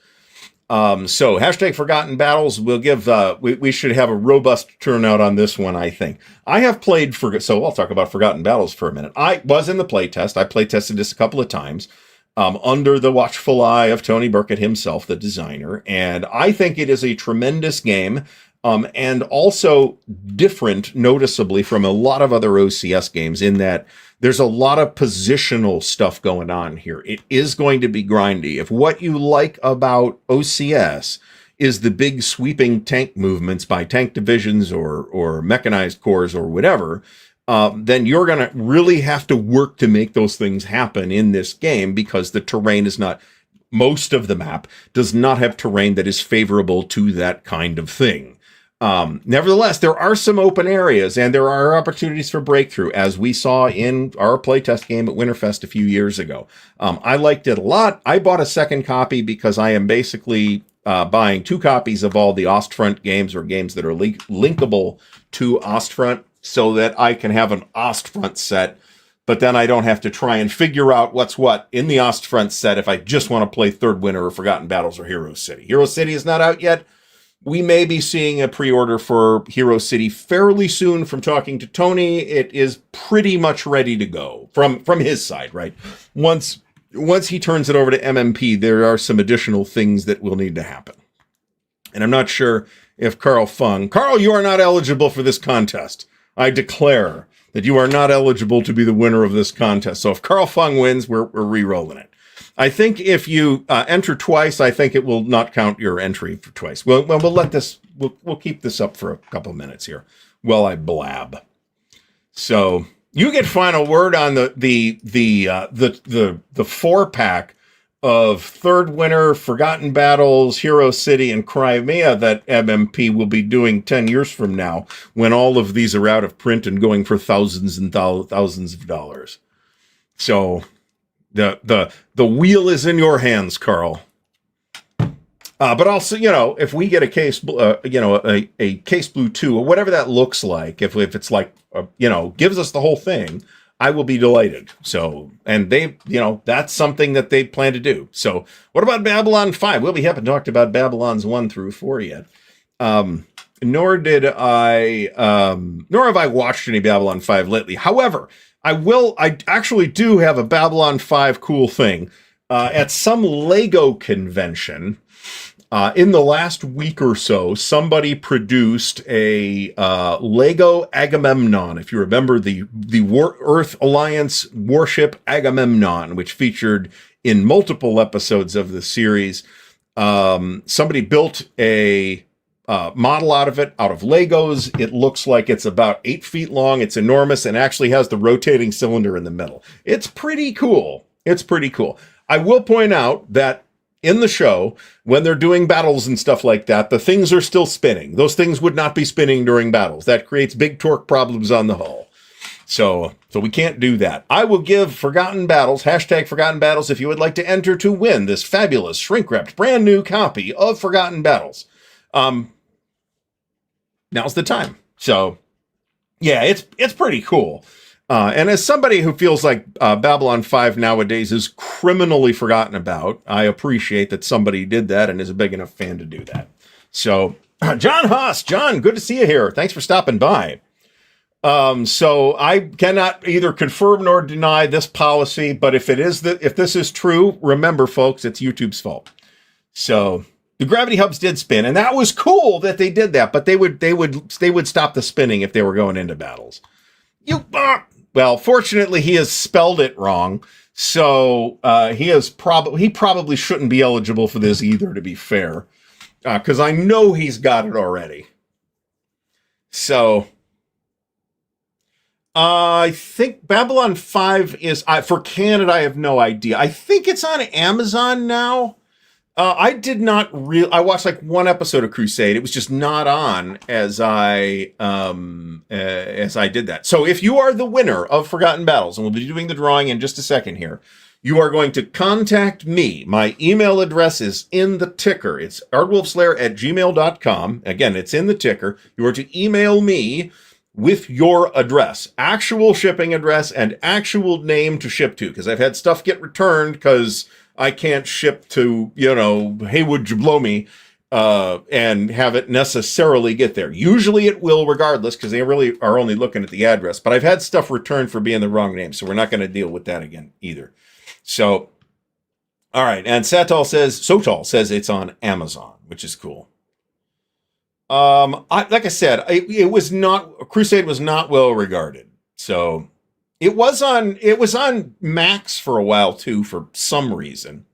So hashtag Forgotten Battles. We'll give, we should have a robust turnout on this one, I think. I have played so I'll talk about Forgotten Battles for a minute. I was in the playtest. I playtested this a couple of times, under the watchful eye of Tony Burkett himself, the designer. And I think it is a tremendous game. And also different, noticeably, from a lot of other OCS games in that there's a lot of positional stuff going on here. It is going to be grindy. If what you like about OCS is the big sweeping tank movements by tank divisions or mechanized corps or whatever, then you're going to really have to work to make those things happen in this game, because the terrain is not, most of the map does not have terrain that is favorable to that kind of thing. Nevertheless, there are some open areas and there are opportunities for breakthrough, as we saw in our playtest game at Winterfest a few years ago. I liked it a lot. I bought a second copy because I am basically buying 2 copies of all the Ostfront games, or games that are linkable to Ostfront, so that I can have an Ostfront set, but then I don't have to try and figure out what's what in the Ostfront set if I just want to play Third Winter or Forgotten Battles or Hero City. Hero City is not out yet. We may be seeing a pre-order for Hero City fairly soon. From talking to Tony, it is pretty much ready to go from his side, right? Once he turns it over to MMP, there are some additional things that will need to happen. And I'm not sure if Carl, you are not eligible for this contest. I declare that you are not eligible to be the winner of this contest. So if Carl Fung wins, we're re-rolling it. I think if you enter twice, I think it will not count your entry for twice. We'll let this. We'll keep this up for a couple of minutes here while I blab. So you get final word on the 4-pack of Third Winter, Forgotten Battles, Hero City, and Crimea that MMP will be doing 10 years from now, when all of these are out of print and going for thousands and thousands of dollars. So the wheel is in your hands, Carl. But also, if we get a case, a Case Blue 2 or whatever that looks like, if it's like, gives us the whole thing, I will be delighted. So, and they, that's something that they plan to do. So what about Babylon 5? Well, we haven't talked about Babylon's 1 through 4 yet. Nor have I watched any Babylon 5 lately. However, I actually do have a Babylon 5 cool thing. At some Lego convention, in the last week or so, somebody produced a Lego Agamemnon. If you remember the Earth Alliance warship Agamemnon, which featured in multiple episodes of the series, somebody built a model out of it, out of Legos. It looks like it's about 8 feet long. It's enormous and actually has the rotating cylinder in the middle. It's pretty cool. I will point out that in the show, when they're doing battles and stuff like that, the things are still spinning. Those things would not be spinning during battles. That creates big torque problems on the hull. So we can't do that. I will give Forgotten Battles, #Forgotten Battles, if you would like to enter to win this fabulous shrink-wrapped brand new copy of Forgotten Battles. Now's the time. So yeah, it's pretty cool. And as somebody who feels like Babylon 5 nowadays is criminally forgotten about, I appreciate that somebody did that and is a big enough fan to do that. So, John Haas, John, good to see you here. Thanks for stopping by. So I cannot either confirm nor deny this policy, but if this is true, remember, folks, it's YouTube's fault. So the gravity hubs did spin, and that was cool that they did that, but they would stop the spinning if they were going into battles. Well, fortunately, he has spelled it wrong, so he probably shouldn't be eligible for this either, to be fair, because I know he's got it already. So I think Babylon 5 is for Canada. I have no idea. I think it's on Amazon now. I did not I watched like one episode of Crusade. It was just not on as I did that. So if you are the winner of Forgotten Battles, and we'll be doing the drawing in just a second here, you are going to contact me. My email address is in the ticker. It's ardwulfslair@gmail.com. Again, it's in the ticker. You are to email me with your address, actual shipping address, and actual name to ship to, because I've had stuff get returned because I can't ship to, Haywood Jablomi, and have it necessarily get there. Usually it will regardless, because they really are only looking at the address. But I've had stuff returned for being the wrong name, so we're not going to deal with that again either. So, all right. And Sotal says it's on Amazon, which is cool. Like I said, Crusade was not well regarded. So it was on Max for a while too, for some reason.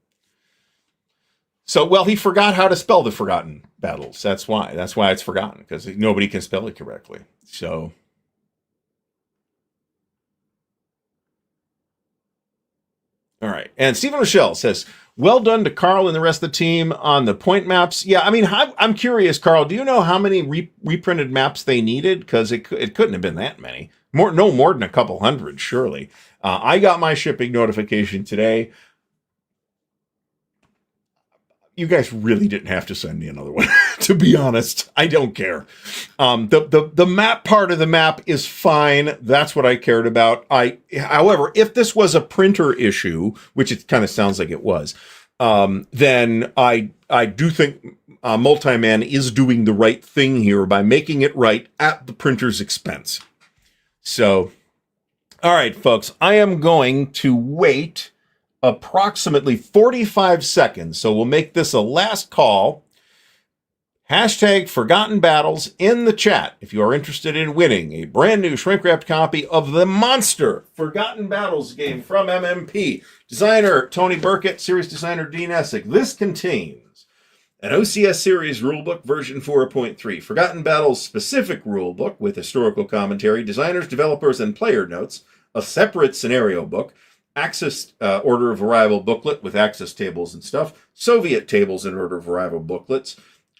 So, well, he forgot how to spell the Forgotten Battles. That's why. That's why it's forgotten, because nobody can spell it correctly. So, all right. And Stephen Rochelle says, well done to Carl and the rest of the team on the point maps. Yeah, I mean, I'm curious, Carl, do you know how many reprinted maps they needed? Because it couldn't have been that many. No more than a couple hundred, surely. I got my shipping notification today. You guys really didn't have to send me another one, to be honest. I don't care. The map part of the map is fine. That's what I cared about. However, if this was a printer issue, which it kind of sounds like it was, then I do think Multiman is doing the right thing here by making it right at the printer's expense. So, all right, folks, I am going to wait approximately 45 seconds. So we'll make this a last call. Hashtag Forgotten Battles in the chat if you are interested in winning a brand new shrink-wrapped copy of the monster Forgotten Battles game from MMP. Designer Tony Burkett, series designer Dean Essick. This contains an OCS series rulebook version 4.3, Forgotten Battles specific rulebook with historical commentary, designers, developers, and player notes, a separate scenario book, Axis order of arrival booklet with Axis tables and stuff, Soviet tables and order of arrival booklets,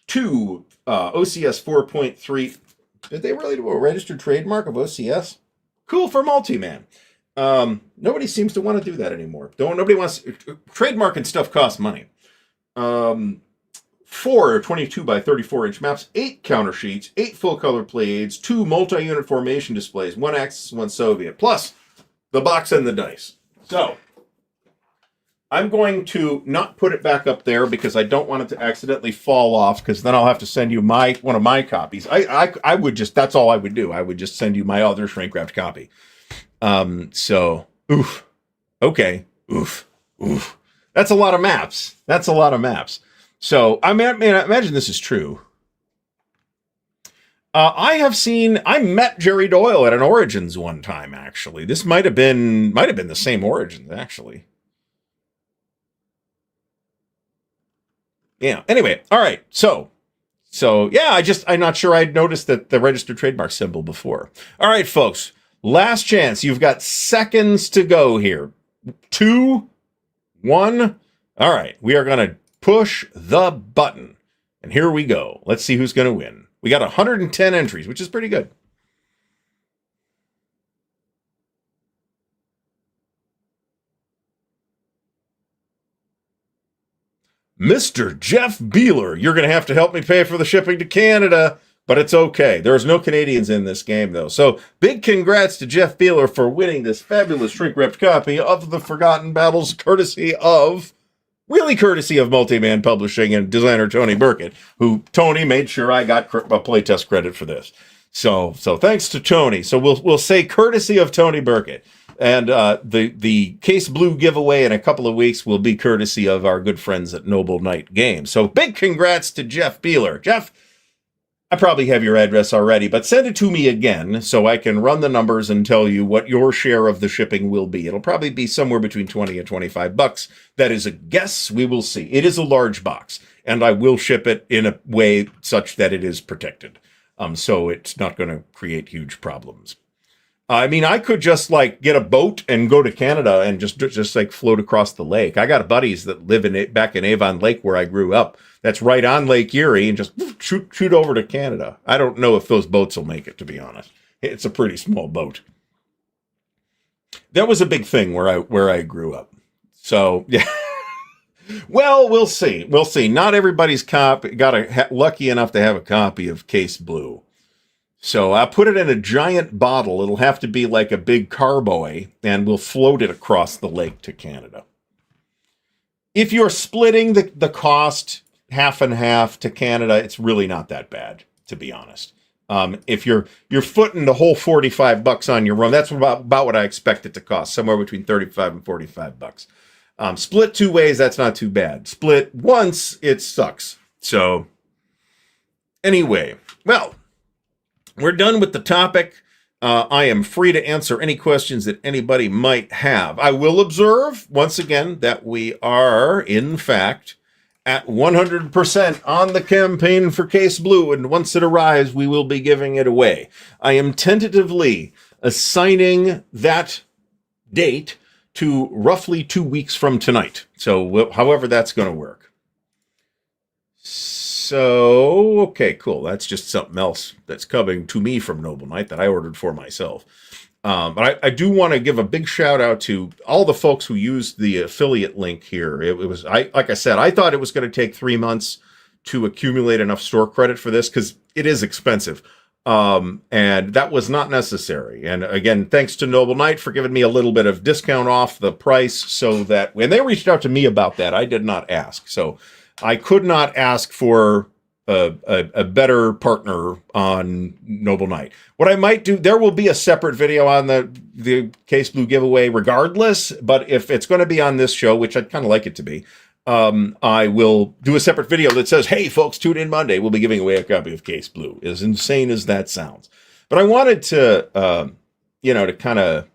2 OCS 4.3. Did they really do a registered trademark of OCS? Cool for Multiman. Nobody seems to want to do that anymore. Nobody wants trademarking stuff costs money. 4 22 by 34 inch maps, 8 counter sheets, 8 full color play aids, 2 multi-unit formation displays, 1 Axis, 1 Soviet, plus the box and the dice. So, I'm going to not put it back up there because I don't want it to accidentally fall off, because then I'll have to send you one of my copies. I would just, that's all I would do. I would just send you my other shrink-wrapped copy. So, oof. Okay. Oof. That's a lot of maps. So, I imagine this is true. I met Jerry Doyle at an Origins one time, actually. This might have been the same Origins, actually. Yeah. Anyway, all right. So yeah, I'm not sure I'd noticed that the registered trademark symbol before. All right, folks. Last chance. You've got seconds to go here. 2, 1. All right. We are going to push the button. And here we go. Let's see who's going to win. We got 110 entries, which is pretty good. Mr. Jeff Beeler, you're going to have to help me pay for the shipping to Canada, but it's okay. There's no Canadians in this game, though. So big congrats to Jeff Beeler for winning this fabulous shrink-wrapped copy of the Forgotten Battles, courtesy of Multiman Publishing and designer Tony Burkett, who Tony made sure I got a playtest credit for this. So thanks to Tony. So we'll say courtesy of Tony Burkett. And the Case Blue giveaway in a couple of weeks will be courtesy of our good friends at Noble Knight Games. So big congrats to Jeff Beeler. Jeff, I probably have your address already, but send it to me again so I can run the numbers and tell you what your share of the shipping will be. It'll probably be somewhere between $20 and $25. That is a guess. We will see. It is a large box, and I will ship it in a way such that it is protected. So it's not going to create huge problems. I mean, I could just get a boat and go to Canada and just float across the lake. I got buddies that live back in Avon Lake where I grew up. That's right on Lake Erie, and just shoot over to Canada. I don't know if those boats will make it, to be honest. It's a pretty small boat. That was a big thing where I grew up. So yeah. Well, we'll see. Not everybody's lucky enough to have a copy of Case Blue. So I'll put it in a giant bottle. It'll have to be like a big carboy, and we'll float it across the lake to Canada. If you're splitting the cost half and half to Canada, it's really not that bad, to be honest. If you're footing the whole $45 on your run, that's about what I expect it to cost, somewhere between $35 and $45. Split 2 ways, that's not too bad. Split once, it sucks. So anyway, well, we're done with the topic. I am free to answer any questions that anybody might have. I will observe, once again, that we are, in fact, at 100% on the campaign for Case Blue, and once it arrives, we will be giving it away. I am tentatively assigning that date to roughly 2 weeks from tonight. So, however that's going to work. So, okay, cool. That's just something else that's coming to me from Noble Knight that I ordered for myself. But I do want to give a big shout out to all the folks who used the affiliate link here. It was, like I said, I thought it was going to take 3 months to accumulate enough store credit for this because it is expensive. And that was not necessary. And again, thanks to Noble Knight for giving me a little bit of discount off the price so that when they reached out to me about that, I did not ask. So I could not ask for a better partner on Noble Knight. What I might do, there will be a separate video on the Case Blue giveaway regardless, but if it's going to be on this show, which I'd kind of like it to be, I will do a separate video that says, hey folks, tune in Monday. We'll be giving away a copy of Case Blue. As insane as that sounds. But I wanted to, to kind of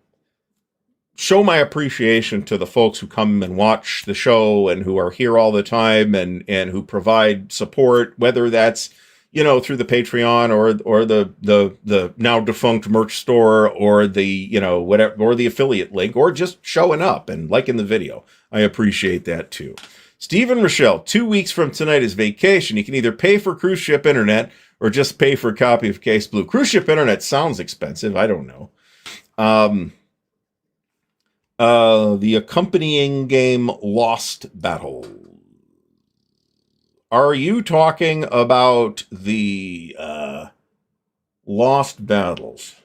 show my appreciation to the folks who come and watch the show and who are here all the time and who provide support, whether that's, through the Patreon or the now defunct merch store or the, whatever, or the affiliate link, or just showing up and liking the video. I appreciate that too. Steve and Rochelle, 2 weeks from tonight is vacation. You can either pay for cruise ship internet or just pay for a copy of Case Blue. Cruise ship internet sounds expensive. I don't know. The accompanying game Lost Battle. Are you talking about the Lost Battles?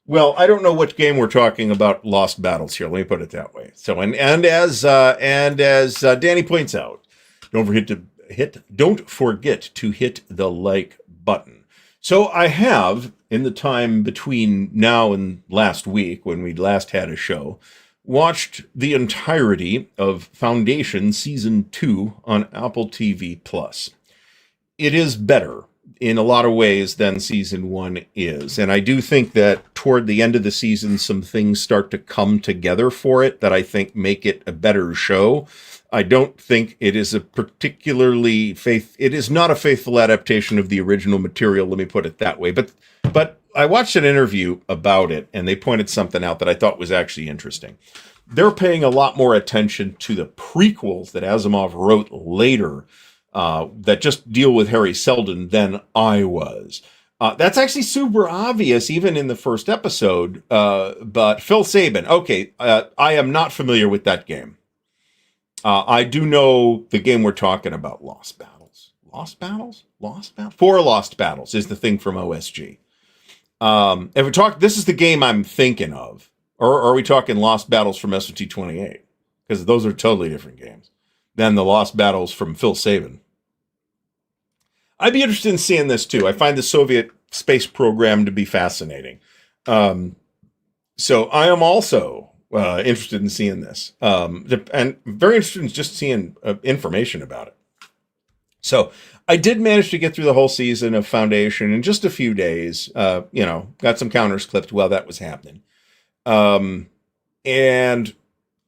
Well, I don't know which game we're talking about. Lost Battles here. Let me put it that way. So, and as Danny points out, don't forget to hit the like button. So I have, in the time between now and last week, when we last had a show, watched the entirety of Foundation Season 2 on Apple TV+. It is better in a lot of ways than Season 1 is. And I do think that toward the end of the season, some things start to come together for it that I think make it a better show. I don't think it is it is not a faithful adaptation of the original material, let me put it that way. But I watched an interview about it, and they pointed something out that I thought was actually interesting. They're paying a lot more attention to the prequels that Asimov wrote later that just deal with Harry Seldon than I was. That's actually super obvious, even in the first episode. But Phil Sabin, okay, I am not familiar with that game. I do know the game we're talking about, Lost Battles. Lost Battles? Lost Battles? 4 Lost Battles is the thing from OSG. If we talk, this is the game I'm thinking of. Or are we talking Lost Battles from SOT-28? Because those are totally different games than the Lost Battles from Phil Sabin. I'd be interested in seeing this too. I find the Soviet space program to be fascinating. So I am also interested in seeing this. And very interested in just seeing information about it. So I did manage to get through the whole season of Foundation in just a few days. Got some counters clipped while that was happening. And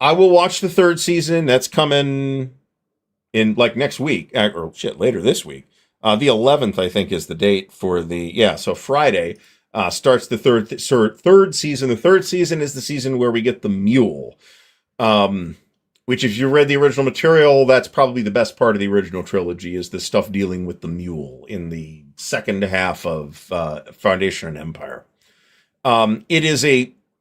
I will watch the 3rd season. That's coming in like next week, later this week. The 11th, I think, is the date for so Friday starts the third season. The 3rd season is the season where we get the mule. Which, if you read the original material, that's probably the best part of the original trilogy, is the stuff dealing with the mule in the second half of Foundation and Empire. It is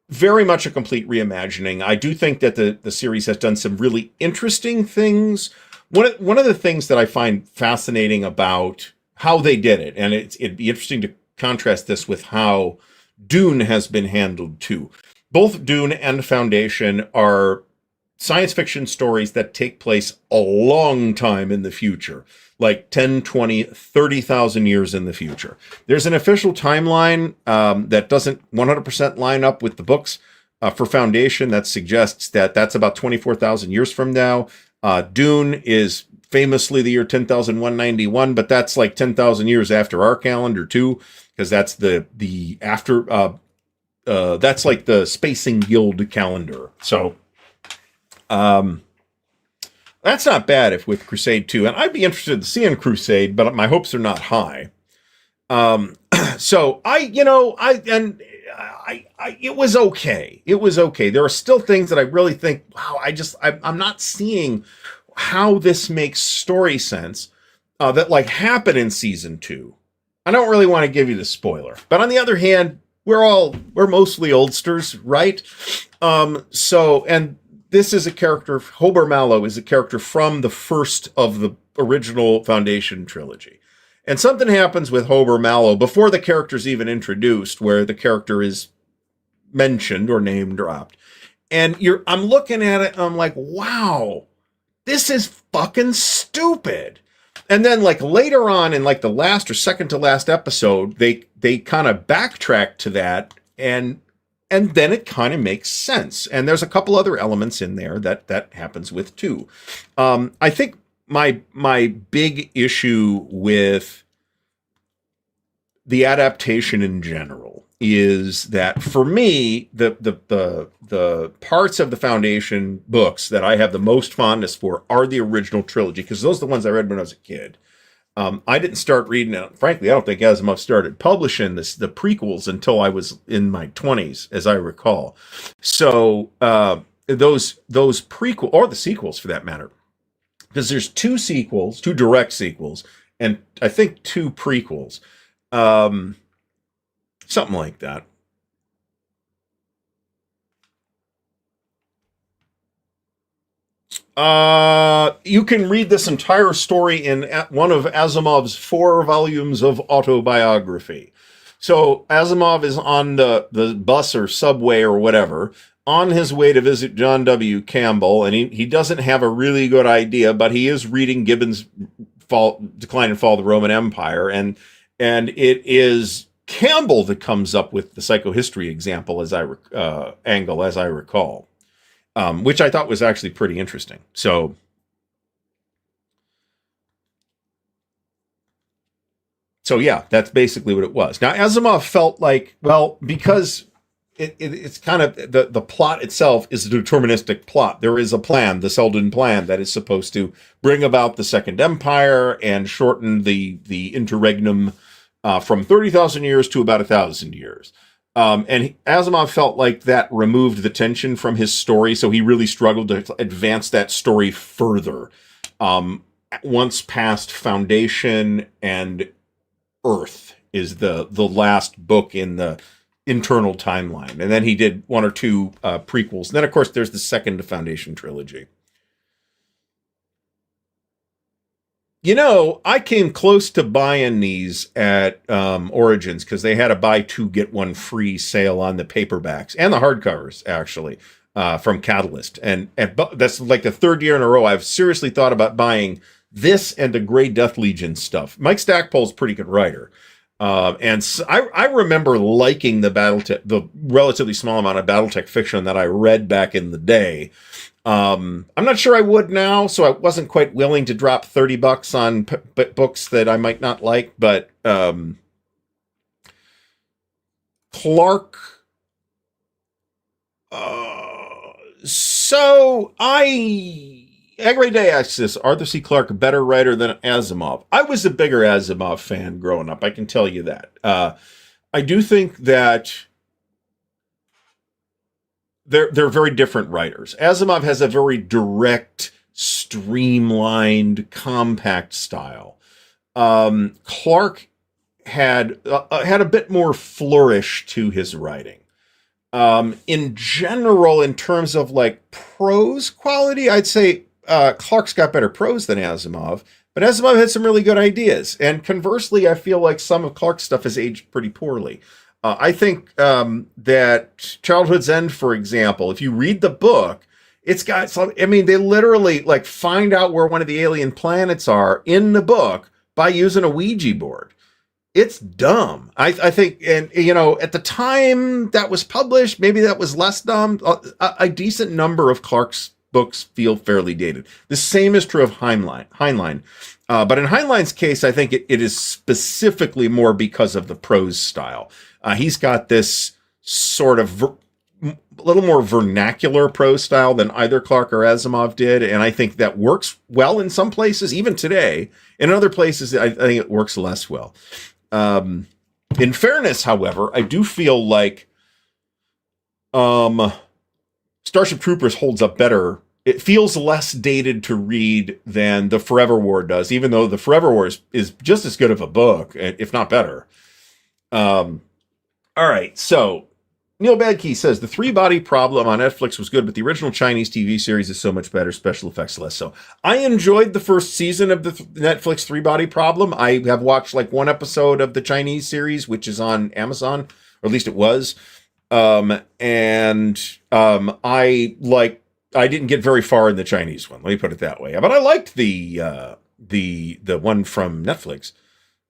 very much a complete reimagining. I do think that the series has done some really interesting things. One of the things that I find fascinating about how they did it, and it'd be interesting to contrast this with how Dune has been handled too. Both Dune and Foundation are science fiction stories that take place a long time in the future, like 10, 20, 30,000 years in the future. There's an official timeline that doesn't 100% line up with the books for Foundation that suggests that that's about 24,000 years from now. Dune is famously the year 10,191, but that's like 10,000 years after our calendar too, because that's that's like the Spacing Guild calendar. So, That's not bad if with Crusade 2, and I'd be interested in seeing Crusade, but my hopes are not high. So it was okay. It was okay. There are still things that I really think, wow, I'm not seeing how this makes story sense, that like happen in season 2. I don't really want to give you the spoiler, but on the other hand, we're mostly oldsters, right? And this is a character, Hober Mallow is a character from the first of the original Foundation trilogy. And something happens with Hober Mallow before the character's even introduced, where the character is mentioned or name dropped. And I'm looking at it and I'm like, wow, this is fucking stupid. And then like later on in like the last or second to last episode, they kind of backtrack to that, and then it kind of makes sense. And there's a couple other elements in there that happens with too. I think my big issue with the adaptation in general is that for me, the parts of the Foundation books that I have the most fondness for are the original trilogy, because those are the ones I read when I was a kid. I didn't start reading it. Frankly, I don't think Asimov started publishing the prequels until I was in my 20s, as I recall. So those prequel, or the sequels for that matter, because there's 2 sequels, 2 direct sequels, and I think 2 prequels. Something like that. You can read this entire story in one of Asimov's 4 volumes of autobiography. So Asimov is on the bus or subway or whatever, on his way to visit John W. Campbell, and he doesn't have a really good idea, but he is reading Gibbon's Decline and Fall of the Roman Empire, and it is Campbell that comes up with the psychohistory example angle, as I recall, which I thought was actually pretty interesting. So yeah, that's basically what it was. Now Asimov felt like, well, because it's kind of the plot itself is a deterministic plot. There is a plan, the Selden plan, that is supposed to bring about the Second Empire and shorten the interregnum from 30,000 years to about 1,000 years. And Asimov felt like that removed the tension from his story, so he really struggled to advance that story further. Once past Foundation and Earth is the last book in the internal timeline. And then he did 1 or 2 prequels. And then, of course, there's the second Foundation trilogy. You know, I came close to buying these at Origins because they had a buy 2 get 1 free sale on the paperbacks and the hardcovers, actually, from Catalyst. And that's like the 3rd year in a row I've seriously thought about buying this and the Grey Death Legion stuff. Mike Stackpole's a pretty good writer. And so I remember liking the relatively small amount of Battletech fiction that I read back in the day. I'm not sure I would now, so I wasn't quite willing to drop $30 on books that I might not like, but Clark. Agri Day asks this: Arthur C. Clarke a better writer than Asimov? I was a bigger Asimov fan growing up, I can tell you that. I do think that they're very different writers. Asimov has a very direct, streamlined, compact style. Clarke had a bit more flourish to his writing. In general, in terms of like prose quality, I'd say Clark's got better prose than Asimov, but Asimov had some really good ideas. And conversely, I feel like some of Clark's stuff has aged pretty poorly. I think that Childhood's End, for example, if you read the book, it's got some, I mean, they literally like find out where one of the alien planets are in the book by using a Ouija board. It's dumb. I think, and you know, at the time that was published, maybe that was less dumb. A decent number of Clark's books feel fairly dated. The same is true of Heinlein. But in Heinlein's case, I think it is specifically more because of the prose style. He's got this sort of a little more vernacular prose style than either Clarke or Asimov did, and I think that works well in some places, even today. In other places, I think it works less well. In fairness, however, I do feel like Starship Troopers holds up better. It feels less dated to read than The Forever War does, even though The Forever War is just as good of a book, if not better. All right, so Neil Badkey says, the three-body problem on Netflix was good, but the original Chinese TV series is so much better, special effects less so. I enjoyed the first season of the Netflix three-body problem. I have watched like one episode of the Chinese series, which is on Amazon, or at least it was. I didn't get very far in the Chinese one, let me put it that way. But I liked the one from Netflix.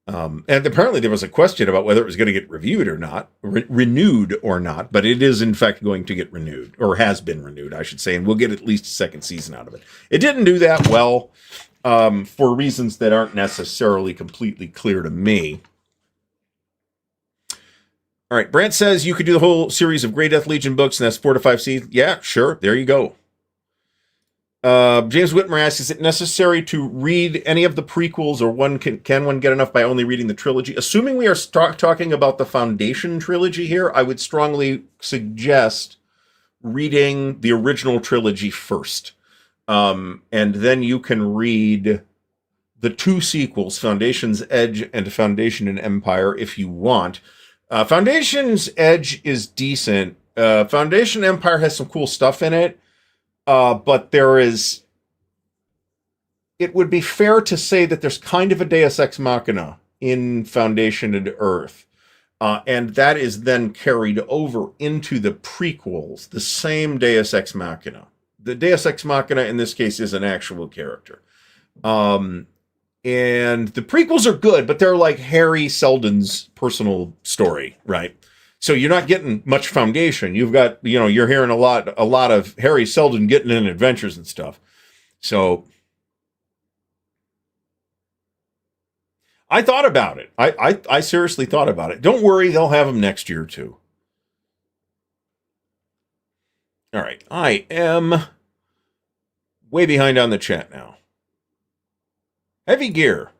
And apparently there was a question about whether it was going to get reviewed or not, renewed or not, but it is in fact going to get renewed, or has been renewed, I should say, and we'll get at least a second season out of it. It didn't do that well, for reasons that aren't necessarily completely clear to me. All right, Brant says you could do the whole series of Grey Death Legion books, and that's 4 to 5 seasons. Yeah, sure, there you go. James Whitmer asks, is it necessary to read any of the prequels, or can one get enough by only reading the trilogy? Assuming we are talking about the Foundation trilogy here, I would strongly suggest reading the original trilogy first. And then you can read the two sequels, Foundation's Edge and Foundation and Empire, if you want. Foundation's Edge is decent. Foundation Empire has some cool stuff in it. But it would be fair to say that there's kind of a Deus Ex Machina in Foundation and Earth. And that is then carried over into the prequels, the same Deus Ex Machina. The Deus Ex Machina in this case is an actual character. And the prequels are good, but they're like Harry Seldon's personal story, right? So you're not getting much Foundation. You've got, you're hearing a lot of Harry Seldon getting in adventures and stuff. So I thought about it. I seriously thought about it. Don't worry, they'll have them next year too. All right, I am way behind on the chat now. Heavy Gear.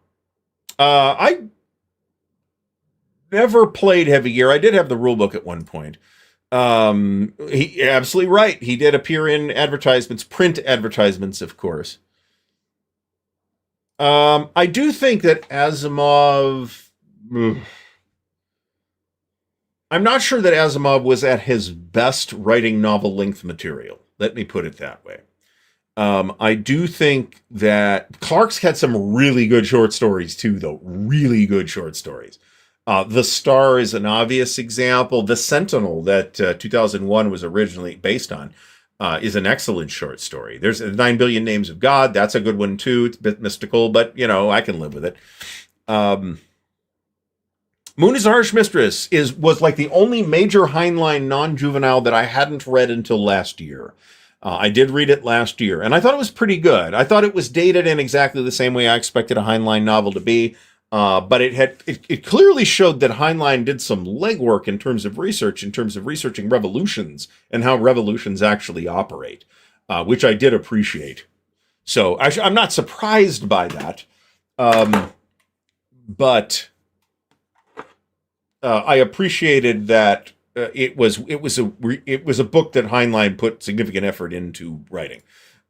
I never played Heavy Gear. I did have the rulebook at one point. He absolutely right. He did appear in advertisements, print advertisements, of course. I do think that Asimov... I'm not sure that Asimov was at his best writing novel-length material. Let me put it that way. I do think that Clarke's had some really good short stories, too, though. Really good short stories. The Star is an obvious example. The Sentinel that 2001 was originally based on is an excellent short story. There's 9 Billion Names of God. That's a good one, too. It's a bit mystical, but, I can live with it. Moon is a Harsh Mistress was like the only major Heinlein non-juvenile that I hadn't read until last year. I did read it last year, and I thought it was pretty good. I thought it was dated in exactly the same way I expected a Heinlein novel to be. But it clearly showed that Heinlein did some legwork in terms of researching revolutions and how revolutions actually operate, which I did appreciate. So I'm not surprised by that, but I appreciated that it was a book that Heinlein put significant effort into writing.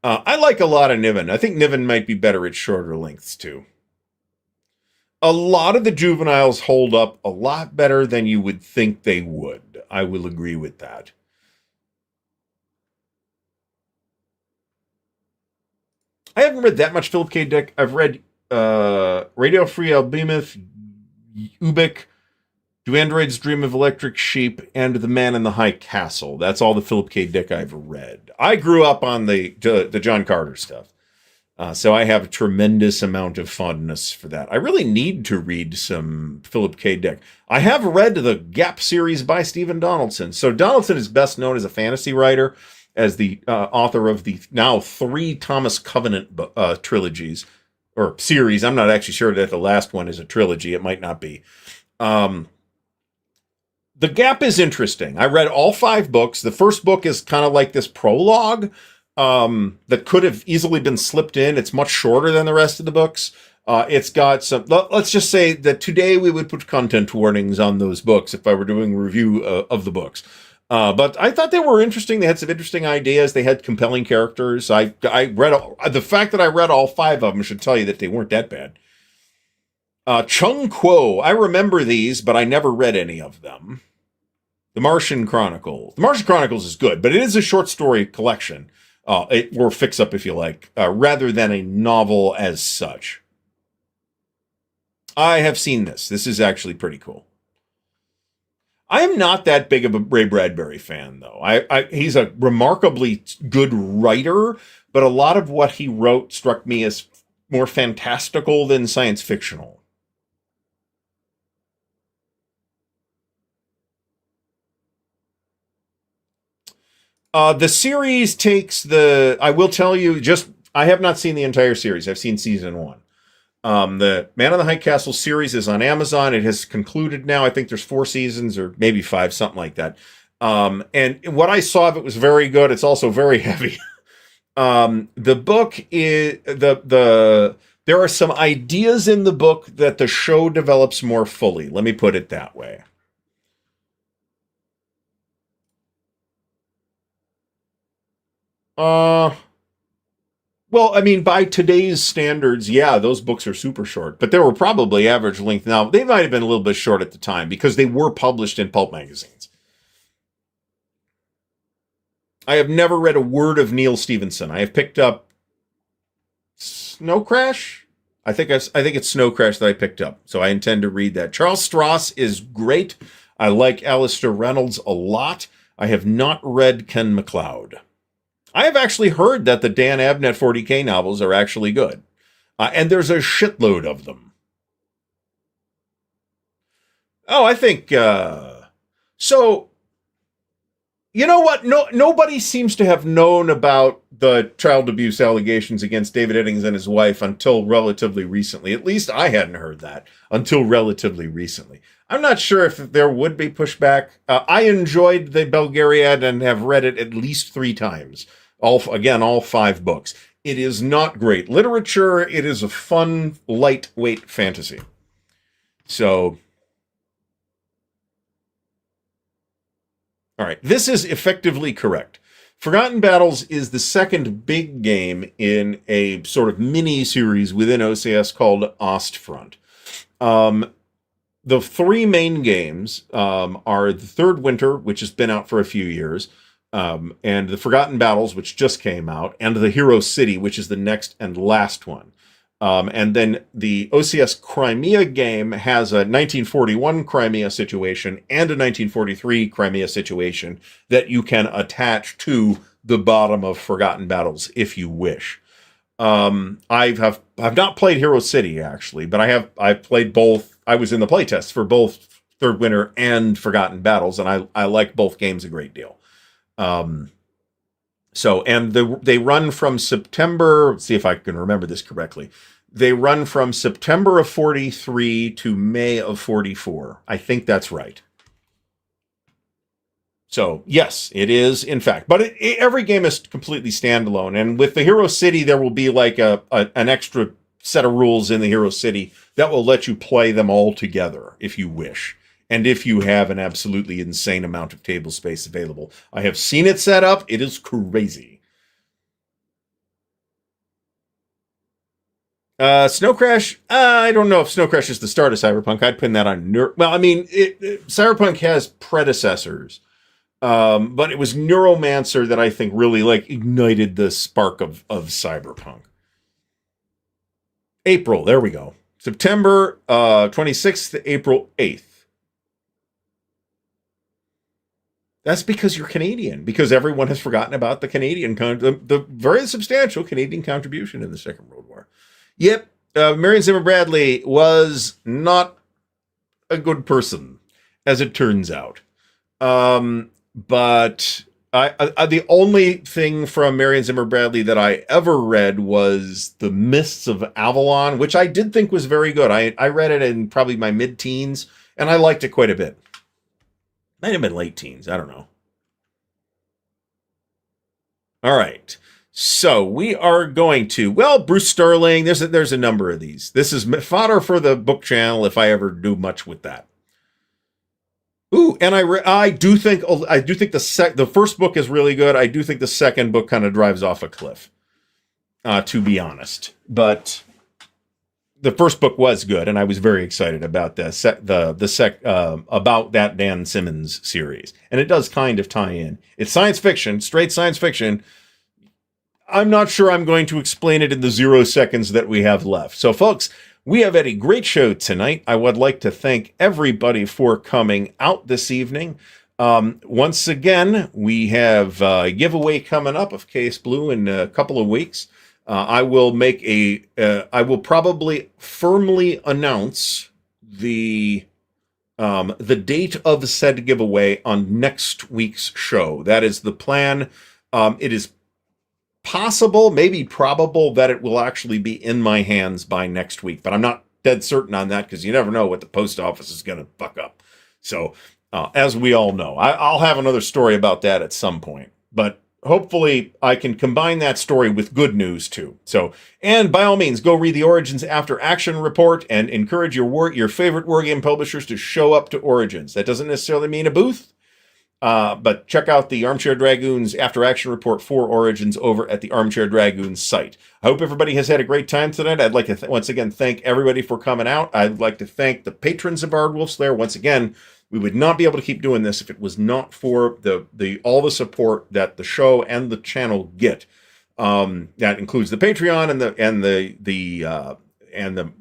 I like a lot of Niven. I think Niven might be better at shorter lengths too. A lot of the juveniles hold up a lot better than you would think they would. I will agree with that. I haven't read that much Philip K. Dick. I've read Radio Free Albemuth, Ubik, Do Androids Dream of Electric Sheep, and The Man in the High Castle. That's all the Philip K. Dick I've read. I grew up on the John Carter stuff. So I have a tremendous amount of fondness for that. I really need to read some Philip K. Dick. I have read the Gap series by Stephen Donaldson. So Donaldson is best known as a fantasy writer, as the author of the now 3 Thomas Covenant trilogies, or series. I'm not actually sure that the last one is a trilogy. It might not be. The The Gap is interesting. I read all 5 books. The first book is kind of like this prologue that could have easily been slipped in. It's much shorter than the rest of the books. It's got some, let's just say that today we would put content warnings on those books if I were doing a review of the books. But I thought they were interesting. They had some interesting ideas. They had compelling characters. I read, the fact that I read all 5 of them should tell you that they weren't that bad. Chung Kuo. I remember these, but I never read any of them. The Martian Chronicles. The Martian Chronicles is good, but it is a short story collection, or fix-up if you like, rather than a novel as such. I have seen this. This is actually pretty cool. I am not that big of a Ray Bradbury fan, though. He's a remarkably good writer, but a lot of what he wrote struck me as more fantastical than science fictional. The series takes I will tell you, I have not seen the entire series. I've seen season 1. The Man on the High Castle series is on Amazon. It has concluded now. I think there's 4 seasons or maybe 5, something like that. And what I saw of it was very good. It's also very heavy. The book is there are some ideas in the book that the show develops more fully. Let me put it that way. Well, I mean, by today's standards, yeah, those books are super short, but they were probably average length. Now, they might have been a little bit short at the time because they were published in pulp magazines. I have never read a word of Neil Stephenson. I have picked up Snow Crash. I think it's Snow Crash that I picked up, so I intend to read that. Charles Stross is great. I like Alistair Reynolds a lot. I have not read Ken MacLeod. I have actually heard that the Dan Abnett 40K novels are actually good. And there's a shitload of them. Oh, I think... So, you know what? Nobody seems to have known about the child abuse allegations against David Eddings and his wife until relatively recently. At least I hadn't heard that until relatively recently. I'm not sure if there would be pushback. I enjoyed the Belgariad and have read it at least 3 times. All 5 books. It is not great literature. It is a fun, lightweight fantasy. So, all right, this is effectively correct. Forgotten Battles is the second big game in a sort of mini-series within OCS called Ostfront. The 3 main games are the Third Winter, which has been out for a few years, and the Forgotten Battles, which just came out, and the Hero City, which is the next and last one. And then the OCS Crimea game has a 1941 Crimea situation and a 1943 Crimea situation that you can attach to the bottom of Forgotten Battles if you wish. I've not played Hero City actually, but I've played both. I was in the playtest for both Third Winter and Forgotten Battles, and I like both games a great deal. They run from September, let's see if I can remember this correctly. They run from September of 43 to May of 44. I think that's right. So, yes, it is, in fact. But every game is completely standalone. And with the Hero City, there will be like an extra set of rules in the Hero City that will let you play them all together if you wish. And if you have an absolutely insane amount of table space available. I have seen it set up. It is crazy. Snow Crash. I don't know if Snow Crash is the start of Cyberpunk. I'd pin that on... Cyberpunk has predecessors. But it was Neuromancer that I think really ignited the spark of Cyberpunk. April. There we go. September 26th to April 8th. That's because you're Canadian, because everyone has forgotten about the Canadian, the very substantial Canadian contribution in the Second World War. Yep, Marion Zimmer Bradley was not a good person, as it turns out. But the only thing from Marion Zimmer Bradley that I ever read was The Mists of Avalon, which I did think was very good. I read it in probably my mid-teens, and I liked it quite a bit. Might have been late teens. I don't know. All right. So we are going to, well, Bruce Sterling. There's a number of these. This is fodder for the book channel if I ever do much with that. Ooh, and I do think the first book is really good. I do think the second book kind of drives off a cliff, to be honest. But the first book was good, and I was very excited about about that Dan Simmons series, and it does kind of tie in. It's science fiction, straight science fiction. I'm not sure I'm going to explain it in the 0 seconds that we have left. So, folks, we have had a great show tonight. I would like to thank everybody for coming out this evening. Once again, we have a giveaway coming up of Case Blue in a couple of weeks. I will probably firmly announce the date of said giveaway on next week's show. That is the plan. It is possible, maybe probable, that it will actually be in my hands by next week, but I'm not dead certain on that because you never know what the post office is going to fuck up. So, as we all know, I'll have another story about that at some point, but hopefully I can combine that story with good news too. So, and by all means, go read the Origins After Action report and encourage your favorite wargame publishers to show up to Origins. That doesn't necessarily mean a booth. But check out the Armchair Dragoons After Action Report for Origins over at the Armchair Dragoons site. I hope everybody has had a great time tonight. I'd like to once again thank everybody for coming out. I'd like to thank the patrons of Ardwulf's Lair. Once again, we would not be able to keep doing this if it was not for all the support that the show and the channel get. That includes the Patreon and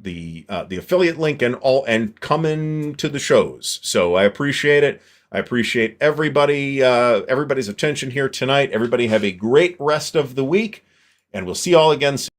the affiliate link and coming to the shows. So I appreciate it. I appreciate everybody's attention here tonight. Everybody have a great rest of the week, and we'll see you all again soon.